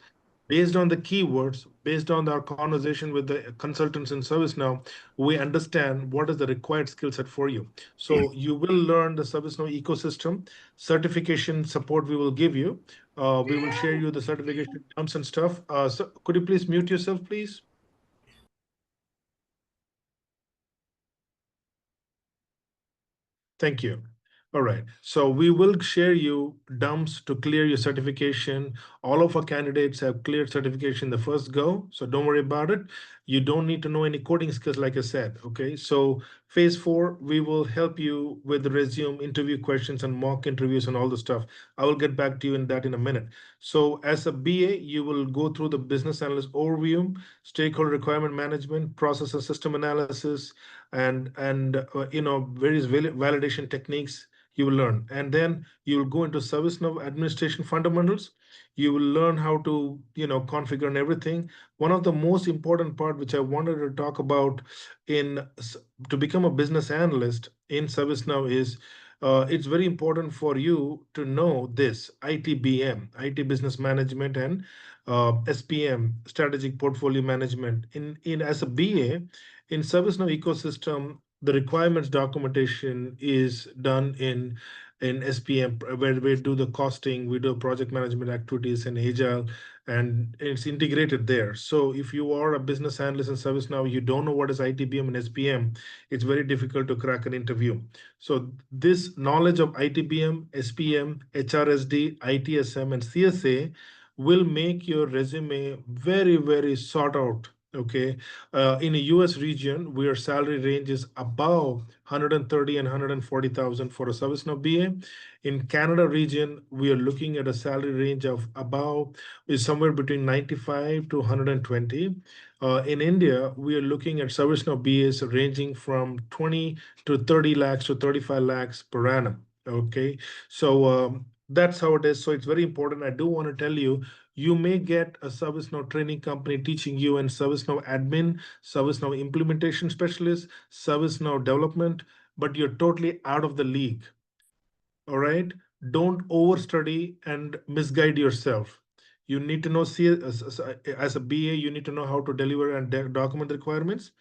based on the keywords, based on our conversation with the consultants in ServiceNow. We understand what is the required skill set for you. So you will learn the ServiceNow ecosystem, certification support we will give you. We will share you the certification terms and stuff. So could you please mute yourself, please? Thank you. All right. So we will share you dumps to clear your certification. All of our candidates have cleared certification the first go, so don't worry about it. You don't need to know any coding skills, like I said. Okay. So phase 4, we will help you with the resume, interview questions, and mock interviews and all the stuff. I will get back to you in that in a minute. So as a BA, you will go through the business analyst overview, stakeholder requirement management, process and system analysis, and various validation techniques you will learn. And then you will go into ServiceNow administration fundamentals. You will learn how to configure and everything. One of the most important part which I wanted to talk about in to become a business analyst in ServiceNow is it's very important for you to know this ITBM, IT business management, and SPM, strategic portfolio management. In as a BA in ServiceNow ecosystem, the requirements documentation is done in SPM, where we do the costing, we do project management activities and Agile, and it's integrated there. So if you are a business analyst in ServiceNow, you don't know what is ITBM and SPM, it's very difficult to crack an interview. So this knowledge of ITBM, SPM, HRSD, ITSM, and CSA will make your resume very, very sought out. Okay. In a US region, where salary range is above 130 and 140,000 for a ServiceNow BA. In Canada region, we are looking at a salary range of above is somewhere between 95 to 120. In India, we are looking at ServiceNow BAs ranging from 20 to 30 lakhs to 35 lakhs per annum. Okay, so that's how it is. So it's very important. I do want to tell you, you may get a ServiceNow training company teaching you in ServiceNow admin, ServiceNow implementation specialist, ServiceNow development, but you're totally out of the league. All right. Don't overstudy and misguide yourself. You need to know, as a BA, you need to know how to deliver and document the requirements.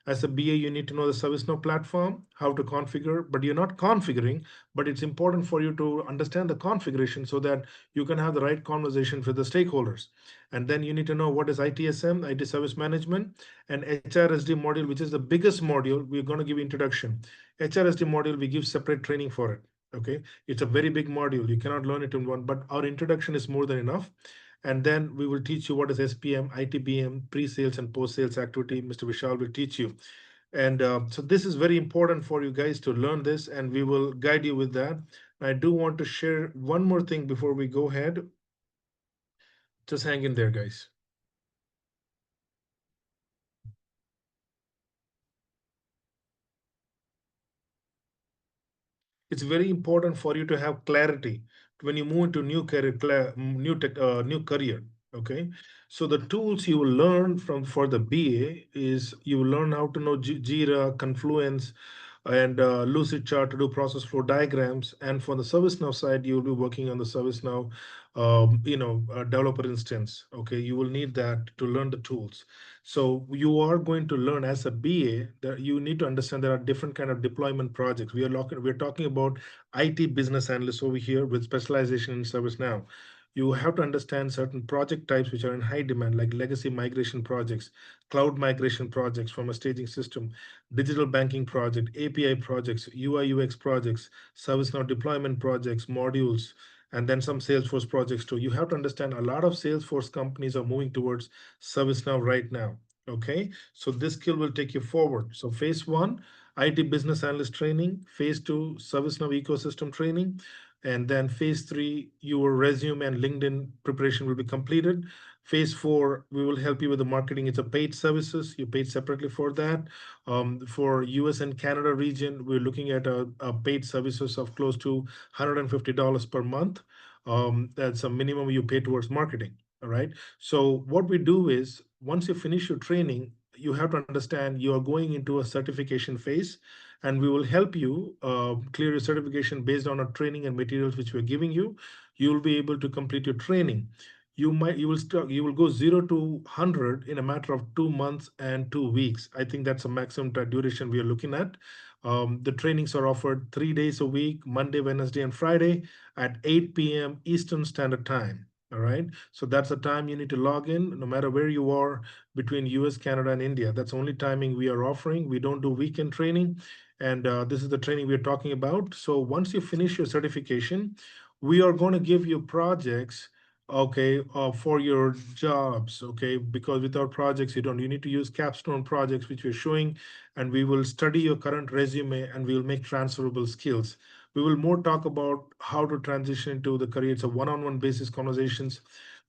As a BA, you need to know the ServiceNow platform, how to configure, but you're not configuring, but it's important for you to understand the configuration so that you can have the right conversations with the stakeholders. And then you need to know what is ITSM, IT Service Management, and HRSD module, which is the biggest module. We're going to give introduction. HRSD module, we give separate training for it. Okay, it's a very big module. You cannot learn it in one, but our introduction is more than enough. And then we will teach you what is SPM, ITBM, pre-sales and post-sales activity. Mr. Vishal will teach you. And so this is very important for you guys to learn this, and we will guide you with that. I do want to share one more thing before we go ahead. Just hang in there, guys. It's very important for you to have clarity when you move into new career, new career. Okay, so the tools you will learn from for the BA is you will learn how to know Jira, Confluence, and Lucidchart to do process flow diagrams. And for the ServiceNow side, you will be working on the ServiceNow, developer instance. Okay, you will need that to learn the tools. So you are going to learn as a BA that you need to understand there are different kind of deployment projects. We're talking about IT business analysts over here with specialization in ServiceNow. You have to understand certain project types which are in high demand, like legacy migration projects, cloud migration projects from a staging system, digital banking project, API projects, UI UX projects, ServiceNow deployment projects, modules, and then some Salesforce projects too. You have to understand a lot of Salesforce companies are moving towards ServiceNow right now. Okay, so this skill will take you forward. So phase 1, IT business analyst training. Phase 2, ServiceNow ecosystem training. And then phase 3, your resume and LinkedIn preparation will be completed. Phase 4, we will help you with the marketing. It's a paid services. You paid separately for that. For US and Canada region, we're looking at a paid services of close to $150 per month. That's a minimum you pay towards marketing. All right. So what we do is once you finish your training, you have to understand you are going into a certification phase, and we will help you clear your certification based on our training and materials which we're giving you. You will be able to complete your training. You will go 0 to 100 in a matter of 2 months and 2 weeks. I think that's a maximum duration we are looking at. The trainings are offered 3 days a week, Monday, Wednesday, and Friday at 8 p.m. Eastern Standard Time. All right. So that's the time you need to log in, no matter where you are between US, Canada, and India. That's the only timing we are offering. We don't do weekend training. And this is the training we're talking about. So once you finish your certification, we are going to give you projects, okay, for your jobs, okay, because without projects, you need to use capstone projects, which we're showing, and we will study your current resume and we'll make transferable skills. We will more talk about how to transition into the career. It's a one-on-one basis conversations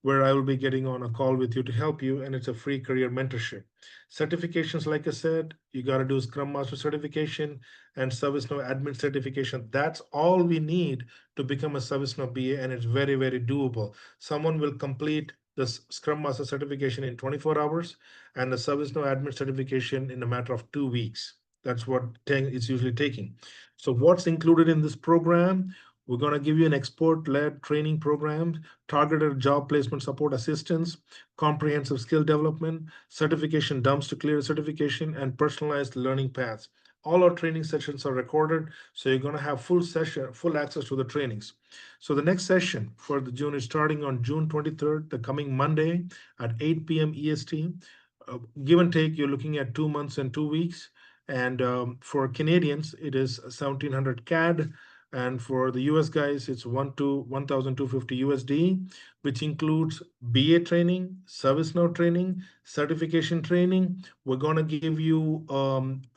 where I will be getting on a call with you to help you, and it's a free career mentorship. Certifications, like I said, you got to do Scrum Master certification and ServiceNow admin certification. That's all we need to become a ServiceNow BA, and it's very, very doable. Someone will complete the Scrum Master certification in 24 hours and the ServiceNow admin certification in a matter of 2 weeks. That's what it's usually taking. So what's included in this program? We're going to give you an export-led training program, targeted job placement support assistance, comprehensive skill development, certification dumps to clear certification, and personalized learning paths. All our training sessions are recorded, so you're going to have full access to the trainings. So the next session for the June is starting on June 23rd, the coming Monday at 8 p.m. EST. Give and take, you're looking at 2 months and 2 weeks. And for Canadians, it is 1700 CAD. And for the US guys, it's 1,250 USD, which includes BA training, ServiceNow training, certification training. We're going to give you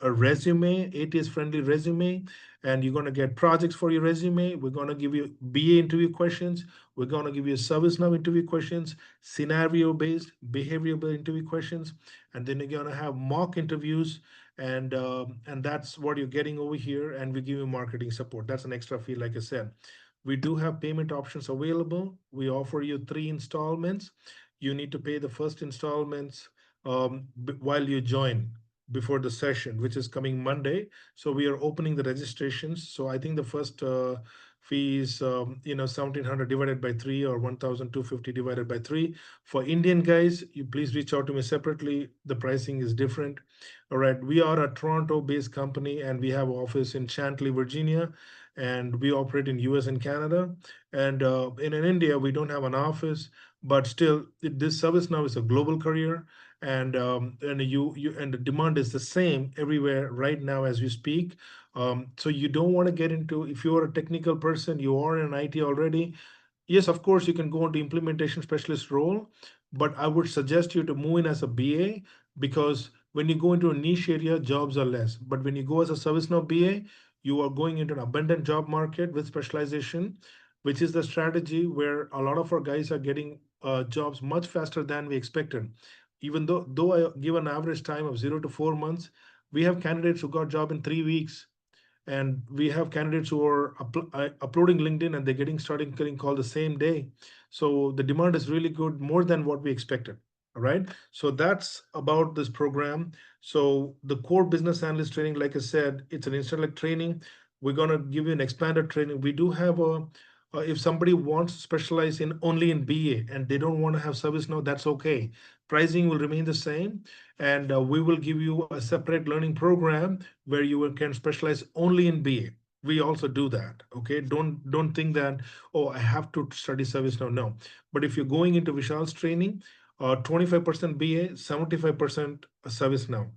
a resume, ATS friendly resume, and you're going to get projects for your resume. We're going to give you BA interview questions. We're going to give you ServiceNow interview questions, scenario based, behavioral interview questions, and then you're going to have mock interviews, and that's what you're getting over here, and we give you marketing support. That's an extra fee. Like I said, we do have payment options available. We offer you 3 installments. You need to pay the first installments while you join before the session, which is coming Monday. So we are opening the registrations. So I think the first fee is 1,700 divided by 3, or 1,250 divided by 3. For Indian guys, you please reach out to me separately. The pricing is different. All right, we are a Toronto-based company, and we have office in Chantilly, Virginia, and we operate in US and Canada. And in India, we don't have an office, but still, this service now is a global career, and the demand is the same everywhere right now as we speak. So you don't want to get into, if you're a technical person, you are in IT already. Yes, of course, you can go into implementation specialist role, but I would suggest you to move in as a BA, because when you go into a niche area, jobs are less. But when you go as a ServiceNow BA, you are going into an abundant job market with specialization, which is the strategy where a lot of our guys are getting jobs much faster than we expected. Even though I give an average time of 0 to 4 months, we have candidates who got job in 3 weeks, and we have candidates who are uploading LinkedIn and they're getting called the same day. So the demand is really good, more than what we expected. All right, so that's about this program. So the core business analyst training, like I said, it's an instant training. We're going to give you an expanded training. We do have a if somebody wants to specialize in only in BA and they don't want to have service now, that's okay. Pricing will remain the same, and we will give you a separate learning program where you can specialize only in BA. We also do that. Okay, don't think that, oh, I have to study service now. No, but if you're going into Vishal's training, 25% BA, 75% service now.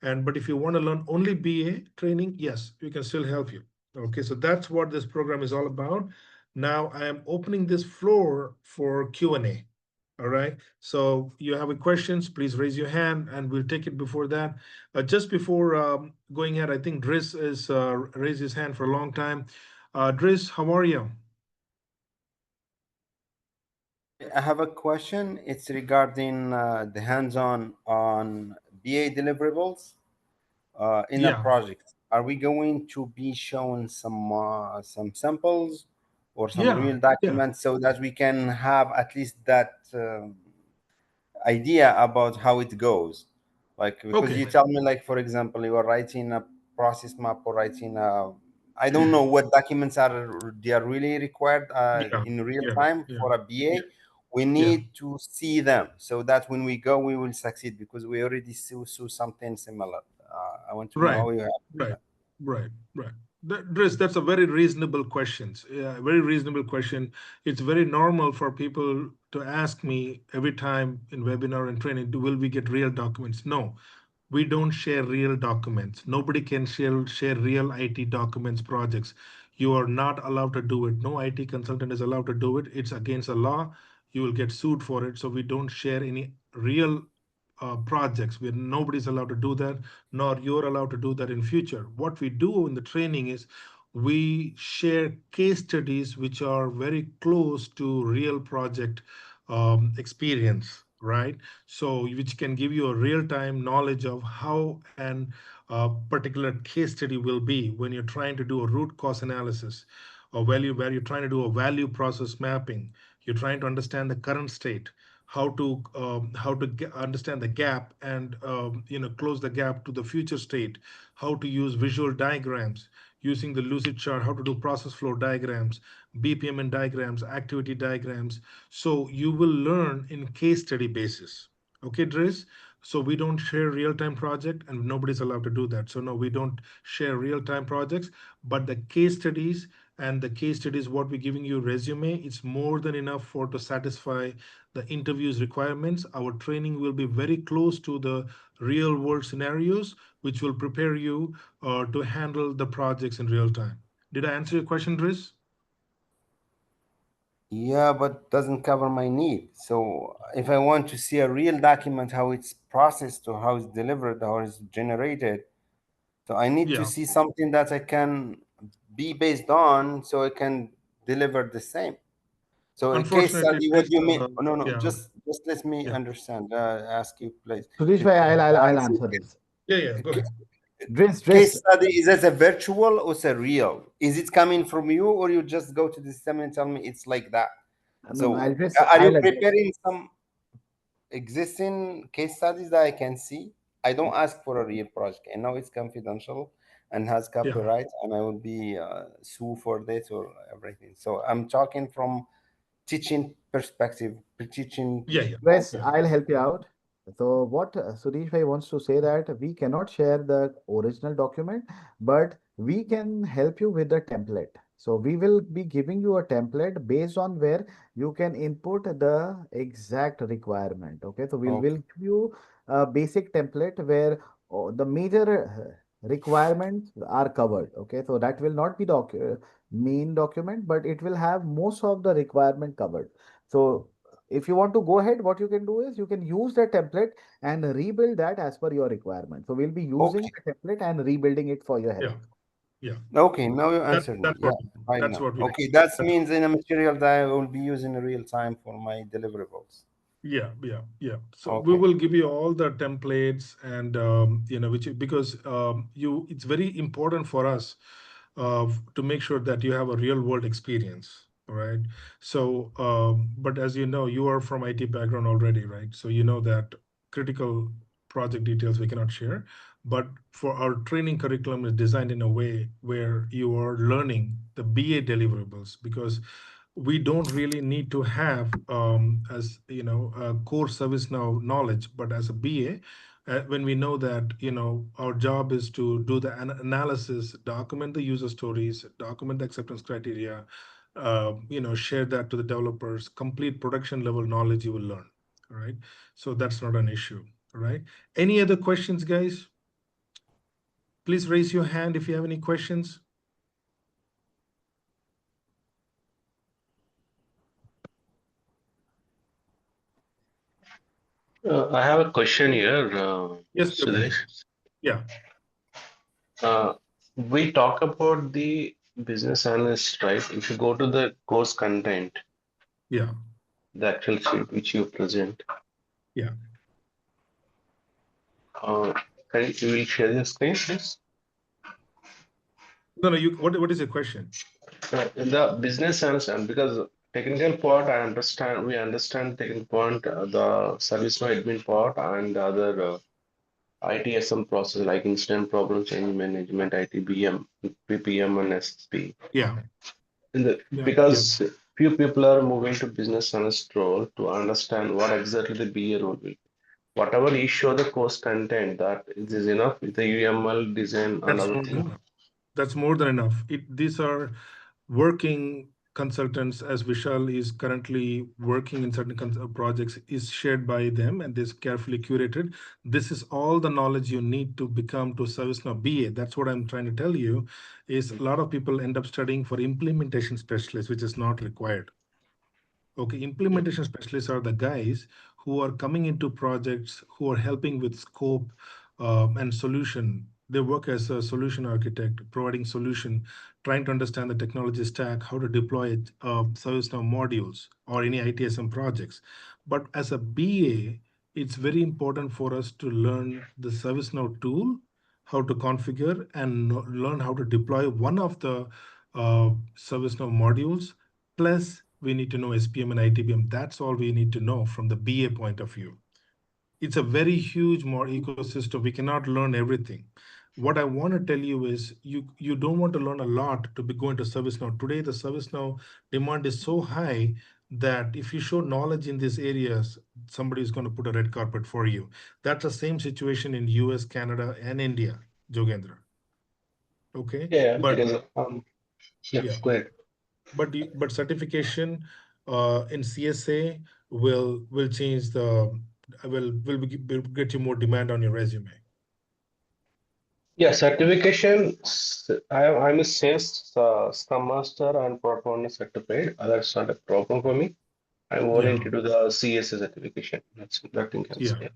And but if you want to learn only BA training, yes, we can still help you. Okay, so that's what this program is all about. Now I am opening this floor for Q&A. All right. So you have any questions, please raise your hand and we'll take it before that. Just before going ahead, I think Driss is raised his hand for a long time. Driss, how are you? I have a question. It's regarding the hands-on on BA deliverables in a Yeah. project. Are we going to be shown some samples or some real documents so that we can have at least that idea about how it goes? Like, because Okay. you tell me, like, for example, you are writing a process map or writing I don't know what documents are really required Yeah. in real Yeah. time Yeah. for a BA. Yeah. We Yeah. need to see them so that when we go, we will succeed, because we already saw something similar. I want to know Right. how you have Right. Right. Right. Driss, that's a very reasonable question. Yeah, very reasonable question. It's very normal for people to ask me every time in webinar and training, will we get real documents? No, we don't share real documents. Nobody can share real IT documents projects. You are not allowed to do it. No IT consultant is allowed to do it. It's against the law. You will get sued for it. So we don't share any real projects where nobody's allowed to do that, nor you're allowed to do that in future. What we do in the training is we share case studies which are very close to real project experience, right? So which can give you a real-time knowledge of how an particular case study will be when you're trying to do a root cause analysis, or value where you're trying to do a value process mapping. You're trying to understand the current state, how to understand the gap and close the gap to the future state, how to use visual diagrams using the lucid chart, how to do process flow diagrams, BPM and diagrams, activity diagrams. So you will learn in case study basis. Okay, Driz? So we don't share real-time project and nobody's allowed to do that. So no, we don't share real-time projects, but the case studies and the case studies, what we're giving you resume, it's more than enough for to satisfy the interview's requirements. Our training will be very close to the real world scenarios, which will prepare you to handle the projects in real time. Did I answer your question, Driz? Yeah, but doesn't cover my need. So if I want to see a real document, how it's processed or how it's delivered, how it's generated, so I need to Yeah. see something that I can be based on so I can deliver the same. So a case Unfortunately, study, what Driz, do you mean? Oh, no, no, yeah, just let me yeah, understand. Ask you, please. Suresh A bhai, case I'll study, answer this. yeah. Go ahead. Driz, case study, is that a virtual or is it real? Is it coming from you or you just go to the system and tell me it's like that? no, no, So are you I'll address. preparing some existing case studies that I can see? I don't ask for a real project. I know it's confidential and has Yeah, copyright, and I will be sued for this or everything. So I'm talking from teaching perspective, teaching. yeah. Wes, Yeah. I'll help you out. So what Suresh bhai wants to say that we cannot share the original document, but we can help you with the template. So we will be giving you a template based on where you can input the exact requirement. Okay, so we'll Okay, give you a basic template where the major requirements are covered. Okay, so that will not be the main document, but it will have most of the requirement covered. So if you want to go ahead, what you can do is you can use the template and rebuild that as per your requirement. So we'll be using okay, the template and rebuilding it for your Yeah. help. Yeah. okay. Now you That answered me. that's Yeah, what I that's know. what we do. Okay, that That's means in a material that I will be using in real time for my deliverables. Yeah. So we Okay, will give you all the templates and which because it's very important for us to make sure that you have a real world experience, all right? So, but as you know, you are from IT background already, right? So you know that critical project details we cannot share. But for our training curriculum is designed in a way where you are learning the BA deliverables because we don't really need to have as core service now knowledge, but as a BA, when we know that our job is to do the analysis, document the user stories, document the acceptance criteria, share that to the developers, complete production level knowledge you will learn. All right, so that's not an issue. All right, any other questions, guys? Please raise your hand if you have any questions. I have a question here, Yes, Sudesh. yeah. We talk about the business analyst, right? If you go to the course content, Yeah. the actual sheet which you present, Yeah. you will share your screen, please? No, what is your question? In the business analyst, and because technical part, we understand technical part, the service no admin part, and other ITSM process like incident problem change management, ITBM, PPM, and SP. Yeah. Yeah. Because few people are moving to business analyst role to understand what exactly the BA role will be. Whatever you show the course content, that it is enough with the UML design and That's other not things. enough. That's more than enough. These are working consultants, as Vishal is currently working in certain projects, is shared by them and is carefully curated. This is all the knowledge you need to become to ServiceNow BA. That's what I'm trying to tell you, is a lot of people end up studying for implementation specialists, which is not required. Okay, implementation specialists are the guys who are coming into projects, who are helping with scope and solution. They work as a solution architect, providing solution, trying to understand the technology stack, how to deploy it, ServiceNow modules or any ITSM projects. But as a BA, it's very important for us to learn the ServiceNow tool, how to configure and learn how to deploy one of the ServiceNow modules. Plus, we need to know SPM and ITBM. That's all we need to know from the BA point of view. It's a very huge more ecosystem. We cannot learn everything. What I want to tell you is you don't want to learn a lot to be going to ServiceNow. Today, the ServiceNow demand is so high that if you show knowledge in these areas, somebody is going to put a red carpet for you. That's the same situation in US, Canada, and India, Jogendra. Okay. Yeah, But because yeah. go ahead. But certification in CSA will change the will get you more demand on your resume. Yeah, certification. I'm a sales Scrum Master and Product Owner certified. That's not a problem for me. I'm more Yeah, into the CSA certification. That's nothing else. yeah, Yeah.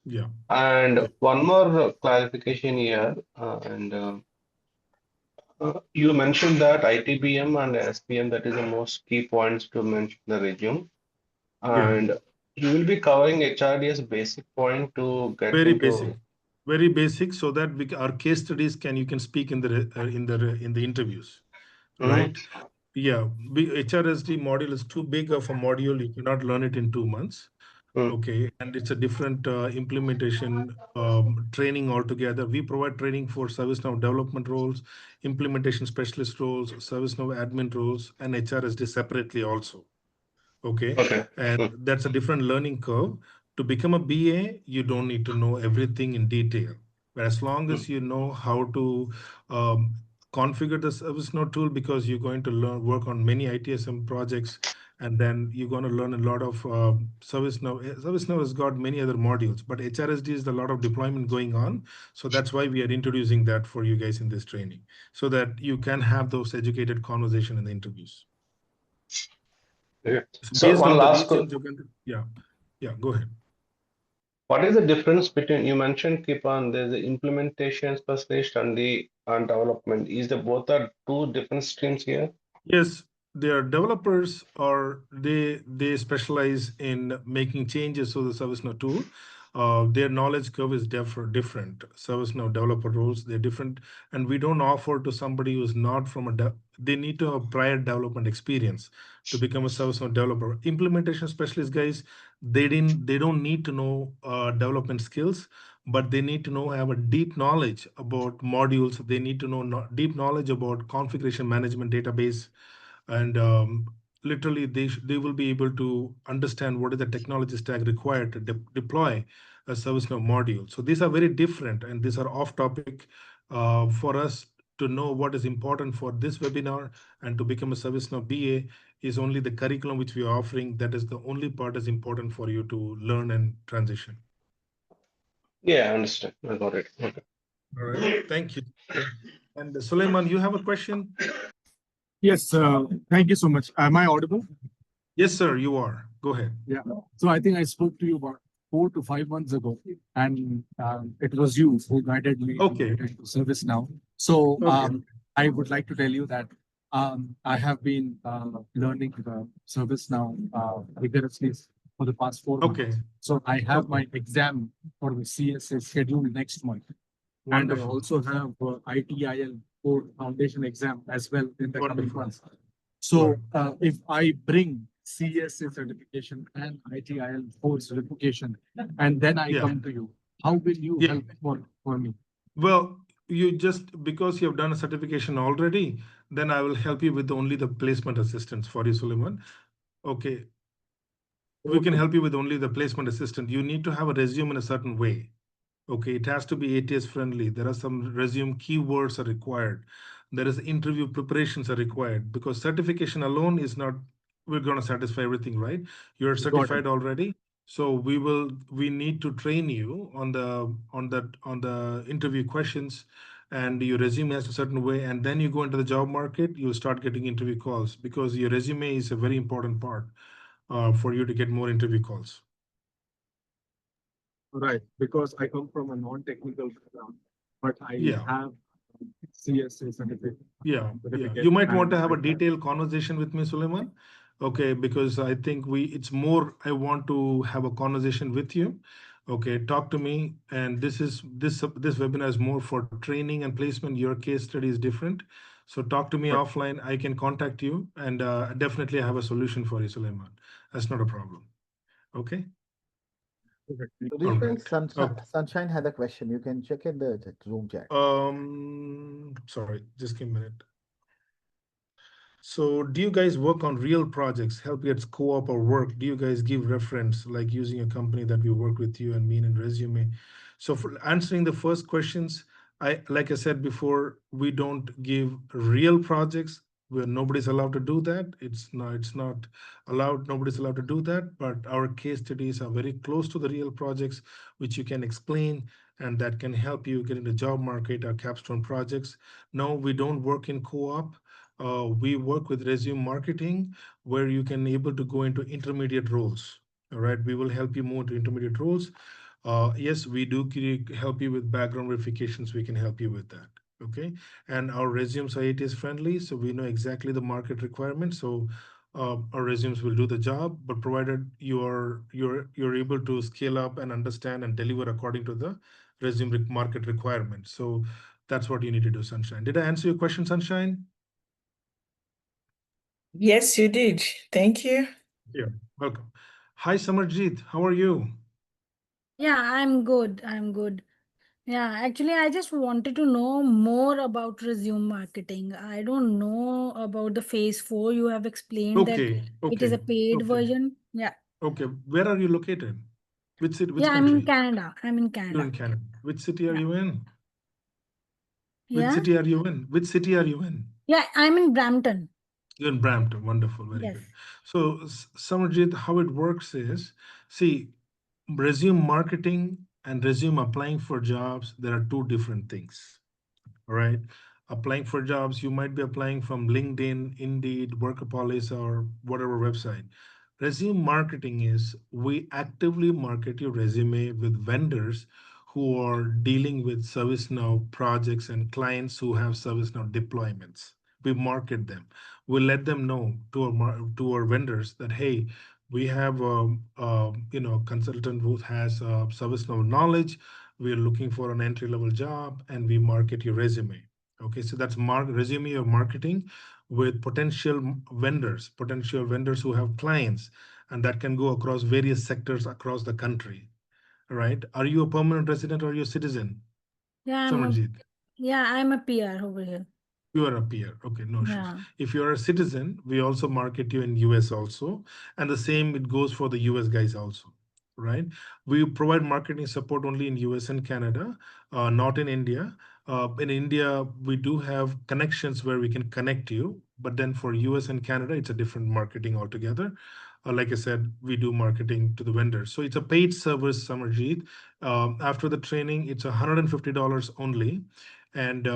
yeah, And yeah, one more clarification here, you mentioned that ITBM and SPM, that is the most key points to mention in the resume. yeah. And you will be covering HRDS basic point to get Very basic, into. very basic, so that our case studies you can speak in the interviews, Mhm. right? Yeah, HRSD module is too big of a module. You cannot learn it in 2 months. Mm. Okay, and it's a different implementation training altogether. We provide training for ServiceNow development roles, implementation specialist roles, ServiceNow admin roles, and HRSD separately also. Okay, Okay. and Mm. that's a different learning curve. To become a BA, you don't need to know everything in detail. But as long Mm. as you know how to um, configure the ServiceNow tool, because you're going to work on many ITSM projects, and then you're going to learn a lot of ServiceNow. ServiceNow has got many other modules, but HRSD is a lot of deployment going on. So that's why we are introducing that for you guys in this training, so that you can have those educated conversation in the interviews. Okay. So So based one on the last region, you can, yeah, yeah, go ahead. What is the difference between, you mentioned Kipan, there's the implementation specialist and the development. Is the both are two different streams here? Yes, their developers are they specialize in making changes to the ServiceNow tool. Their knowledge curve is different. ServiceNow developer roles, they're different, and we don't offer to somebody who's not from they need to have prior development experience to become a ServiceNow developer. Implementation specialist guys, they don't need to know development skills, but they need to have a deep knowledge about modules. They need to know deep knowledge about configuration management database, and literally they will be able to understand what is the technology stack required to deploy a ServiceNow module. So these are very different, and these are off topic for us to know what is important for this webinar. And to become a ServiceNow BA is only the curriculum which we are offering. That is the only part is important for you to learn and transition. Yeah, I understand. I got it. Okay. All right. Thank you. And Suleiman, you have a question? Yes, thank you so much. Am I audible? Yes, sir, you are. Go ahead. Yeah. So I think I spoke to you about 4 to 5 months ago, and it was you who guided me Okay. to ServiceNow. So Okay. I would like to tell you that I have been learning ServiceNow rigorously for the past 4 months. Okay. So I have Okay. my exam for the CSA scheduled next month. And I Wonderful. also have ITIL for foundation exam as well in the coming Wonderful. months. So Right. if I bring CSA certification and ITIL 4 certification, and then I Yeah. come to you, how will you Yeah. help for me? Well, you just because you have done a certification already, then I will help you with only the placement assistance for you, Suleiman. Okay. We can Okay. help you with only the placement assistant. You need to have a resume in a certain way. Okay, it has to be ATS friendly. There are some resume keywords are required. there is interview preparations are required, because certification alone is not, we're going to satisfy everything, right? You're Got it. certified already. So we need to train you on the interview questions, and your resume has a certain way, and then you go into the job market, you'll start getting interview calls, because your resume is a very important part for you to get more interview calls. Right, because I come from a non-technical background, but I Yeah. have CSA certificate. Yeah. certificate You might want and to have I a detailed conversation with me, Suleiman. Okay, because I think it's more, I want to have a conversation with you. Okay, talk to me. And this webinar is more for training and placement. Your case study is different. So talk to me Right. offline. I can contact you, and definitely have a solution for you, Suleiman. That's not a problem. Okay. Perfect. So All these right. guys, Okay. Sunshine had a question. You can check in the Zoom chat. Sorry, just give me a minute. So do you guys work on real projects, help get co-op or work? Do you guys give reference, like using a company that we work with you and mean in resume? So for answering the first questions, like I said before, we don't give real projects where nobody's allowed to do that. It's not allowed, nobody's allowed to do that, but our case studies are very close to the real projects, which you can explain and that can help you get into job market or capstone projects. No, we don't work in co-op. We work with resume marketing, where you can able to go into intermediate roles. All right, we will help you move to intermediate roles. Yes, we do help you with background verifications. We can help you with that. Okay, and our resumes are ATS friendly, so we know exactly the market requirements. So our resumes will do the job, but provided you're able to scale up and understand and deliver according to the resume market requirements. So that's what you need to do, Sunshine. Did I answer your question, Sunshine? Yes, you did. Thank you. Yeah, welcome. Hi, Samarjeet. How are you? Yeah, I'm good. I'm good. Yeah, actually, I just wanted to know more about resume marketing. I don't know about the phase 4. You have explained that Okay, it is a okay, paid okay, version. Yeah. okay. Where are you located? Which city, which Yeah, I'm in country? Canada. I'm in You're Canada. in Canada. Which city are Yeah. you in? Which Yeah. city are you in? Which city are you in? Yeah, I'm in Brampton. You're in Brampton. Wonderful, very Yes. good. So, Samarjeet, how it works is, see, resume marketing and resume applying for jobs, there are two different things. All right. Applying for jobs, you might be applying from LinkedIn, Indeed, Workapolis, or whatever website. Resume marketing is we actively market your resume with vendors who are dealing with ServiceNow projects and clients who have ServiceNow deployments. We market them. We let them know to our vendors that, hey, we have a consultant who has ServiceNow knowledge. We are looking for an entry level job, and we market your resume. Okay, so that's resume or marketing with potential vendors who have clients, and that can go across various sectors across the country. All right, are you a permanent resident or are you a citizen, Yeah, Samarjeet? I'm a PR over here. You are a peer. Okay, no issues. Yeah. If you're a citizen, we also market you in US also. And the same, it goes for the US guys also, right? We provide marketing support only in US and Canada, not in India. In India, we do have connections where we can connect you. But then for US and Canada, it's a different marketing altogether. Like I said, we do marketing to the vendors. So it's a paid service, Samarjeet. After the training, it's $150 only, and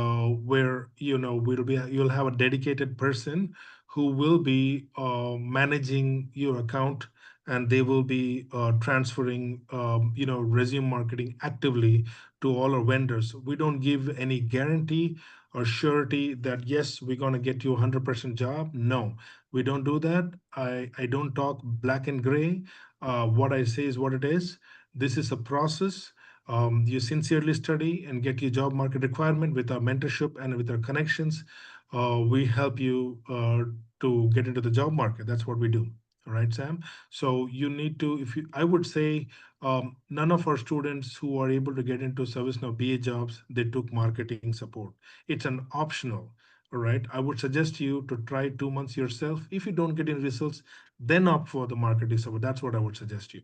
where you'll have a dedicated person who will be managing your account, and they will be transferring resume marketing actively to all our vendors. We don't give any guarantee or surety that yes, we're going to get you a 100% job. No, we don't do that. I don't talk black and gray. What I say is what it is. This is a process. You sincerely study and get your job market requirement. With our mentorship and with our connections, we help you to get into the job market. That's what we do. All right, Sam. So you need to, I would say, none of our students who are able to get into ServiceNow BA jobs, they took marketing support. It's an optional. All right. I would suggest you to try 2 months yourself. If you don't get any results, then opt for the marketing support. That's what I would suggest you.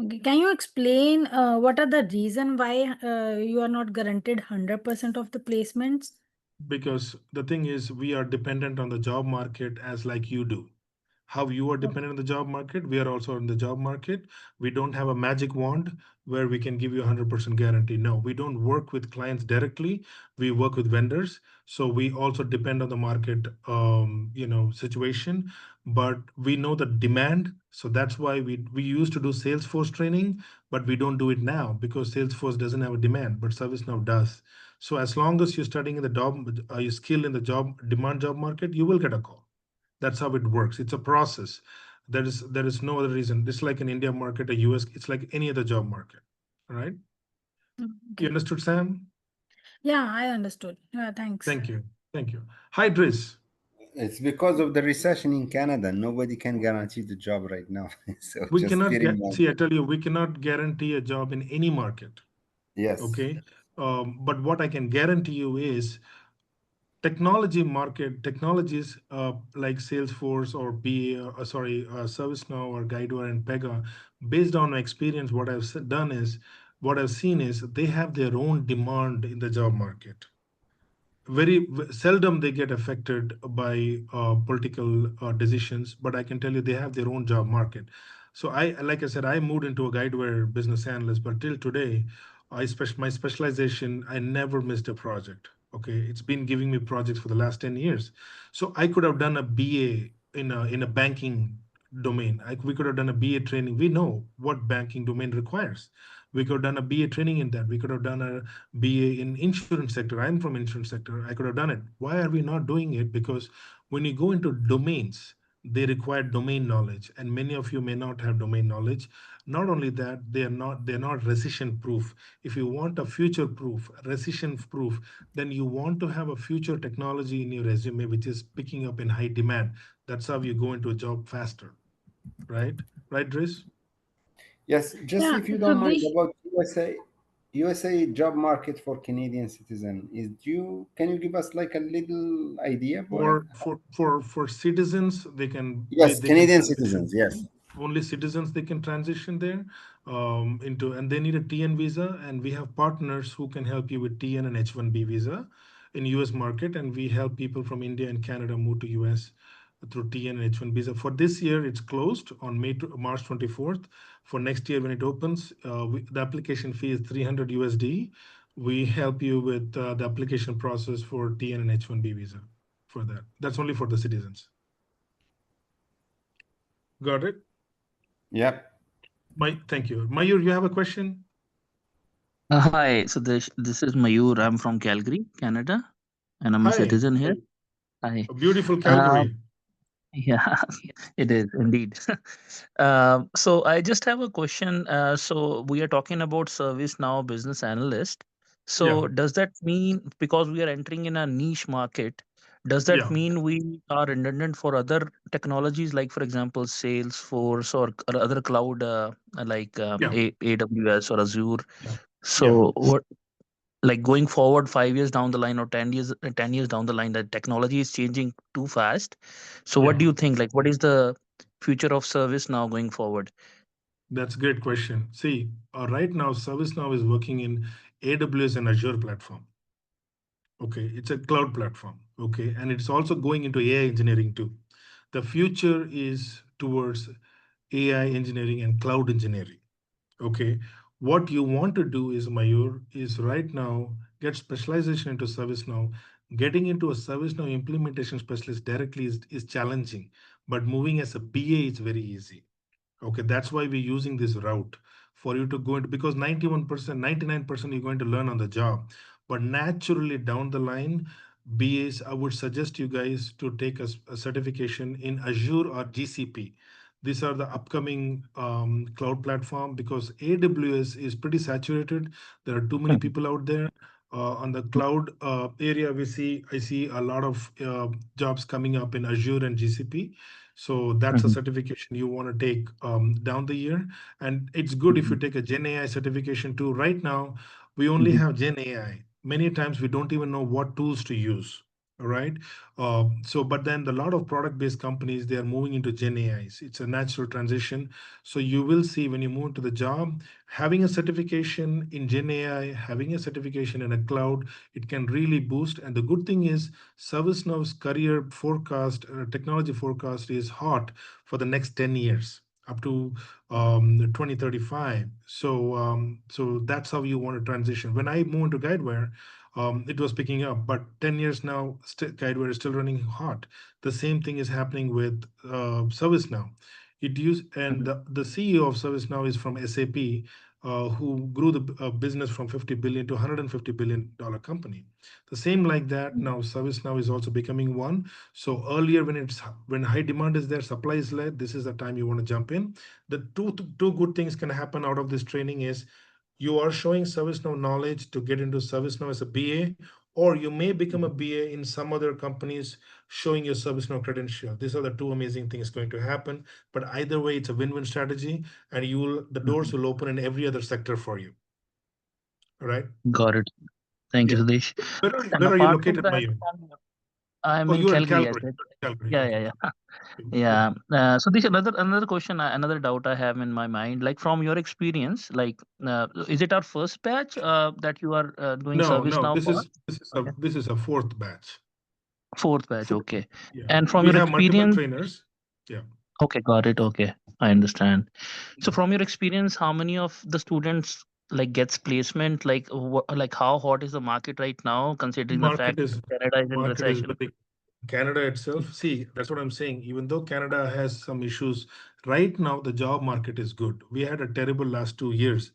Okay. Can you explain what are the reason why you are not guaranteed 100% of the placements? because the thing is, we are dependent on the job market as like you do. How you are dependent on the job market, we are also in the job market. We don't have a magic wand where we can give you 100% guarantee. No, we don't work with clients directly. We work with vendors. So we also depend on the market, situation. But we know the demand. So that's why we used to do Salesforce training, but we don't do it now because Salesforce doesn't have a demand, but ServiceNow does. So as long as you're studying in the job, you skill in the job market, you will get a call. That's how it works. It's a process. There is no other reason. It's like an India market, a US, it's like any other job market. All right. You Okay. understood, Sam? Yeah, I understood. Yeah, thanks. Thank you. Thank you. Hi, Driz. It's because of the recession in Canada. Nobody can guarantee the job right now. So We just cannot bear in get, mind. see, I tell you, we cannot guarantee a job in any market. Yes. Okay. But what I can guarantee you is technologies like Salesforce or ServiceNow or Guidewire and Pega, based on my experience, what I've seen is they have their own demand in the job market. Seldom they get affected by political decisions, but I can tell you they have their own job market. So like I said, I moved into a guideware business analyst, but till today, my specialization, I never missed a project. Okay, it's been giving me projects for the last 10 years. So I could have done a BA in a banking domain. We could have done a BA training. We know what banking domain requires. We could have done a BA training in that. We could have done a BA in insurance sector. I'm from insurance sector. I could have done it. Why are we not doing it? Because when you go into domains, they require domain knowledge, and many of you may not have domain knowledge. Not only that, they're not recession proof. If you want a future proof, recession proof, then you want to have a future technology in your resume which is picking up in high demand. That's how you go into a job faster, right? Right, Driz? Yes. Just Yeah, if you so don't mind this, about USA job market for Canadian citizen is due. Can you give us like a little idea about it? For citizens, they can Yes, they can Canadian transition. citizens. Yes. Only citizens they can transition there into, and they need a TN visa, and we have partners who can help you with TN and H1B visa in US market, and we help people from India and Canada move to US through TN and H1 visa. For this year, it's closed on March 24th. For next year when it opens, the application fee is 300 USD. We help you with the application process for TN and H1B visa for that. That's only for the citizens. Got it? Yep. Thank you. Mayur, you have a question? Hi, so this is Mayur. I'm from Calgary, Canada, and I'm a Hi. citizen here. Hi. A beautiful Um, Calgary. yeah, it is indeed. So I just have a question. So we are talking about ServiceNow business analyst. Yeah. So does that mean because we are entering in a niche market, does that Yeah. mean we are redundant for other technologies like, for example, Salesforce or other cloud like Yeah. AWS or Azure? Yeah. Yeah. So what? Like going forward 5 years down the line or 10 years down the line, the technology is changing too fast. So what Yeah. do you think, like what is the future of service now going forward? That's a great question. See, right now, ServiceNow is working in AWS and Azure platform. Okay. It's a cloud platform. Okay. And it's also going into AI engineering too. The future is towards AI engineering and cloud engineering. Okay. What you want to do is, Mayur, is right now get specialization into ServiceNow. Getting into a ServiceNow implementation specialist directly is challenging, but moving as a BA is very easy. Okay, that's why we're using this route for you to go into, because 91%, 99% you're going to learn on the job. But naturally down the line, BAs, I would suggest you guys to take a certification in Azure or GCP. These are the upcoming cloud platform, because AWS is pretty saturated. There are too many Mhm, people out there. On the cloud area, I see a lot of jobs coming up in Azure and GCP. So that's a mhm, certification you want to take down the year. And it's good if you mhm, take a Gen AI certification too. Right now, we only mhm, have Gen AI. Many times we don't even know what tools to use. All right. But then a lot of product-based companies, they are moving into Gen AIs. It's a natural transition. So you will see when you move to the job, having a certification in Gen AI, having a certification in a cloud, it can really boost. And the good thing is, ServiceNow's career forecast, technology forecast is hot for the next 10 years up to 2035. So that's how you want to transition. When I moved to Guidewire, it was picking up, but 10 years now, Guidewire is still running hot. The same thing is happening with ServiceNow. And Mhm. the CEO of ServiceNow is from SAP, who grew the business from 50 billion to $150 billion company. The same like that, now ServiceNow is also becoming one. So earlier, when high demand is there, supply is led, this is the time you want to jump in. The two good things can happen out of this training is you are showing ServiceNow knowledge to get into ServiceNow as a BA, or you may become a BA in some other companies showing your ServiceNow credential. These are the two amazing things going to happen. But either way, it's a win-win strategy, and the doors Mhm. will open in every other sector for you. All right? Got it. Thank you, Yeah. Sudesh. And Where are you apart from located, that, Mayur? I'm Oh, in you are in Calgary, I Calgary. said. Calgary. Yeah, Okay. yeah, yeah. Yeah. Yeah. So this another question, another doubt I have in my mind. Like from your experience, like is it our first batch that you are doing No, service no. now This for? is this is a Okay. this is a fourth batch. Fourth batch. Fourth. Okay. Yeah. And from We your have multiple experience, trainers. Yeah. okay, got it. Okay, I understand. So from your experience, how many of the students like gets placement? Like like how hot is the market right now, considering the Market fact is Canada is in market is recession? very Canada itself. See, that's what I'm saying. Even though Canada has some issues, right now the job market is good. We had a terrible last 2 years,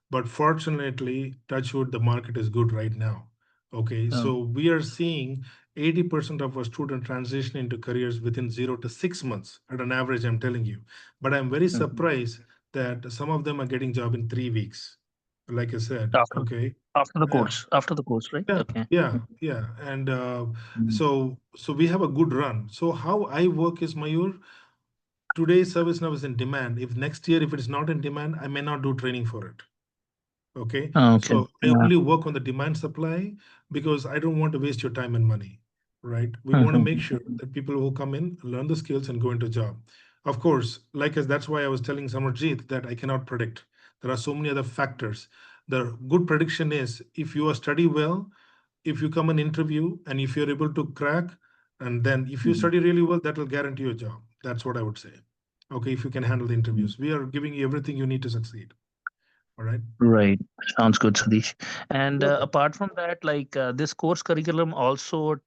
but fortunately, touch wood, the market is good right now. Okay, Oh. so we are seeing 80% of our students transition into careers within 0 to 6 months at an average, I'm telling you. But I'm very Mhm. surprised that some of them are getting job in 3 weeks. Like I said, After okay. Yeah. after the course, right? Yeah, Okay. yeah, yeah. And Mhm. so we have a good run. So how I work is, Mayur, today's service now is in demand. If next year, if it is not in demand, I may not do training for it. Okay. Okay. So I Yeah. only work on the demand supply because I don't want to waste your time and money, right? We want to make Mhm. sure that people who come in learn the skills and go into job. Of course, like as that's why I was telling Samarjeet that I cannot predict. There are so many other factors. The good prediction is if you are study well, if you come an interview and if you're able to crack, and then if you Mhm. study really well, that will guarantee you a job. That's what I would say. Okay, if you can handle the Mhm. interviews, we are giving you everything you need to succeed. All right. Right. Sounds good, Sadish. And Welcome. apart from that, like this course curriculum also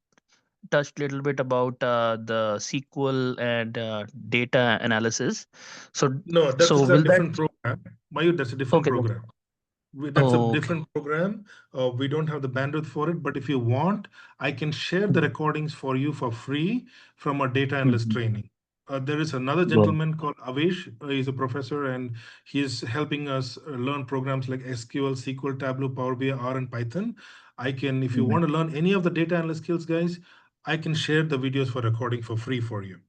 touched a little bit about the SQL and data analysis. So, No, so that's a will that? different program. Mayur, that's a different Okay. That's, program. That's a okay. different program. We don't have the bandwidth for it, but if you want, I can share the Mhm. recordings for you for free from our data analyst Mhm. training. There is another Go. gentleman called Avesh. He's a professor and he's helping us learn programs like SQL, SQL, Tableau, Power BI, R, and Python. If you Mhm. want to learn any of the data analyst skills, guys, I can share the videos for recording for free for you.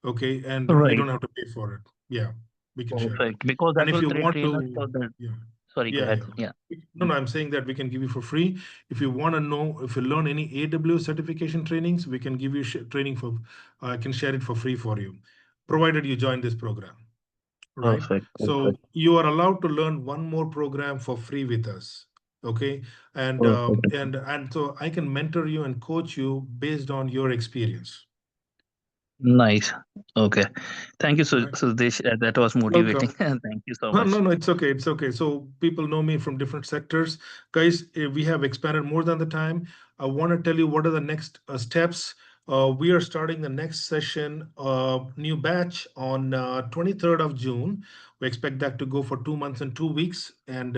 Okay, and you Right. don't have to pay for it. Yeah, we can share it. Perfect. Because And that if will you want train us to, for the. yeah, Sorry. Go yeah, ahead. yeah. Yeah. No, no, I'm saying that we can give you for free. If you want to know, if you learn any AWS certification trainings, we can give you training for, I can share it for free for you, provided you join this program, right? Perfect. So Perfect. you are allowed to learn one more program for free with us. Okay, Perfect. and so I can mentor you and coach you based on your experience. Nice. Okay. Thank you, Right. Sudesh. That was motivating. Welcome. Thank you so No, much. no, no, it's okay. It's okay. So people know me from different sectors. Guys, we have expanded more than the time. I want to tell you what are the next steps. We are starting the next session, new batch on 23rd of June. We expect that to go for 2 months and 2 weeks. And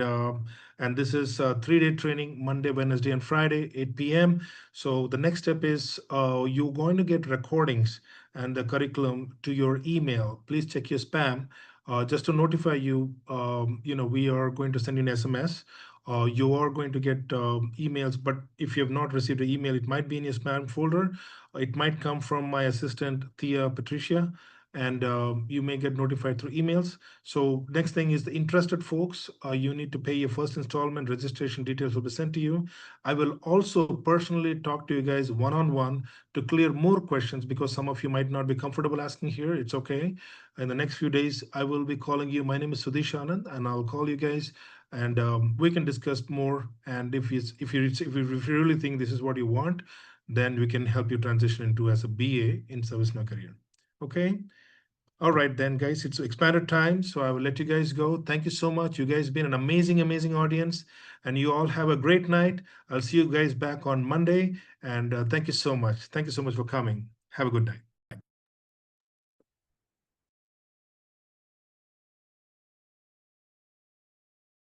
this is 3-day training, Monday, Wednesday, and Friday, 8 p.m. So the next step is you're going to get recordings and the curriculum to your email. Please check your spam just to notify you, we are going to send you an SMS. You are going to get emails, but if you have not received an email, it might be in your spam folder. It might come from my assistant, Thea Patricia, and you may get notified through emails. So next thing is the interested folks, you need to pay your first installment. Registration details will be sent to you. I will also personally talk to you guys one-on-one to clear more questions, because some of you might not be comfortable asking here. It's okay. In the next few days, I will be calling you. My name is Sudesh Anand, and I'll call you guys, and we can discuss more. And if you really think this is what you want, then we can help you transition into as a BA in ServiceNow career. Okay. All right then, guys. It's expanded time, so I will let you guys go. Thank you so much. You guys been an amazing, amazing audience, and you all have a great night. I'll see you guys back on Monday, and thank you so much. Thank you so much for coming. Have a good night.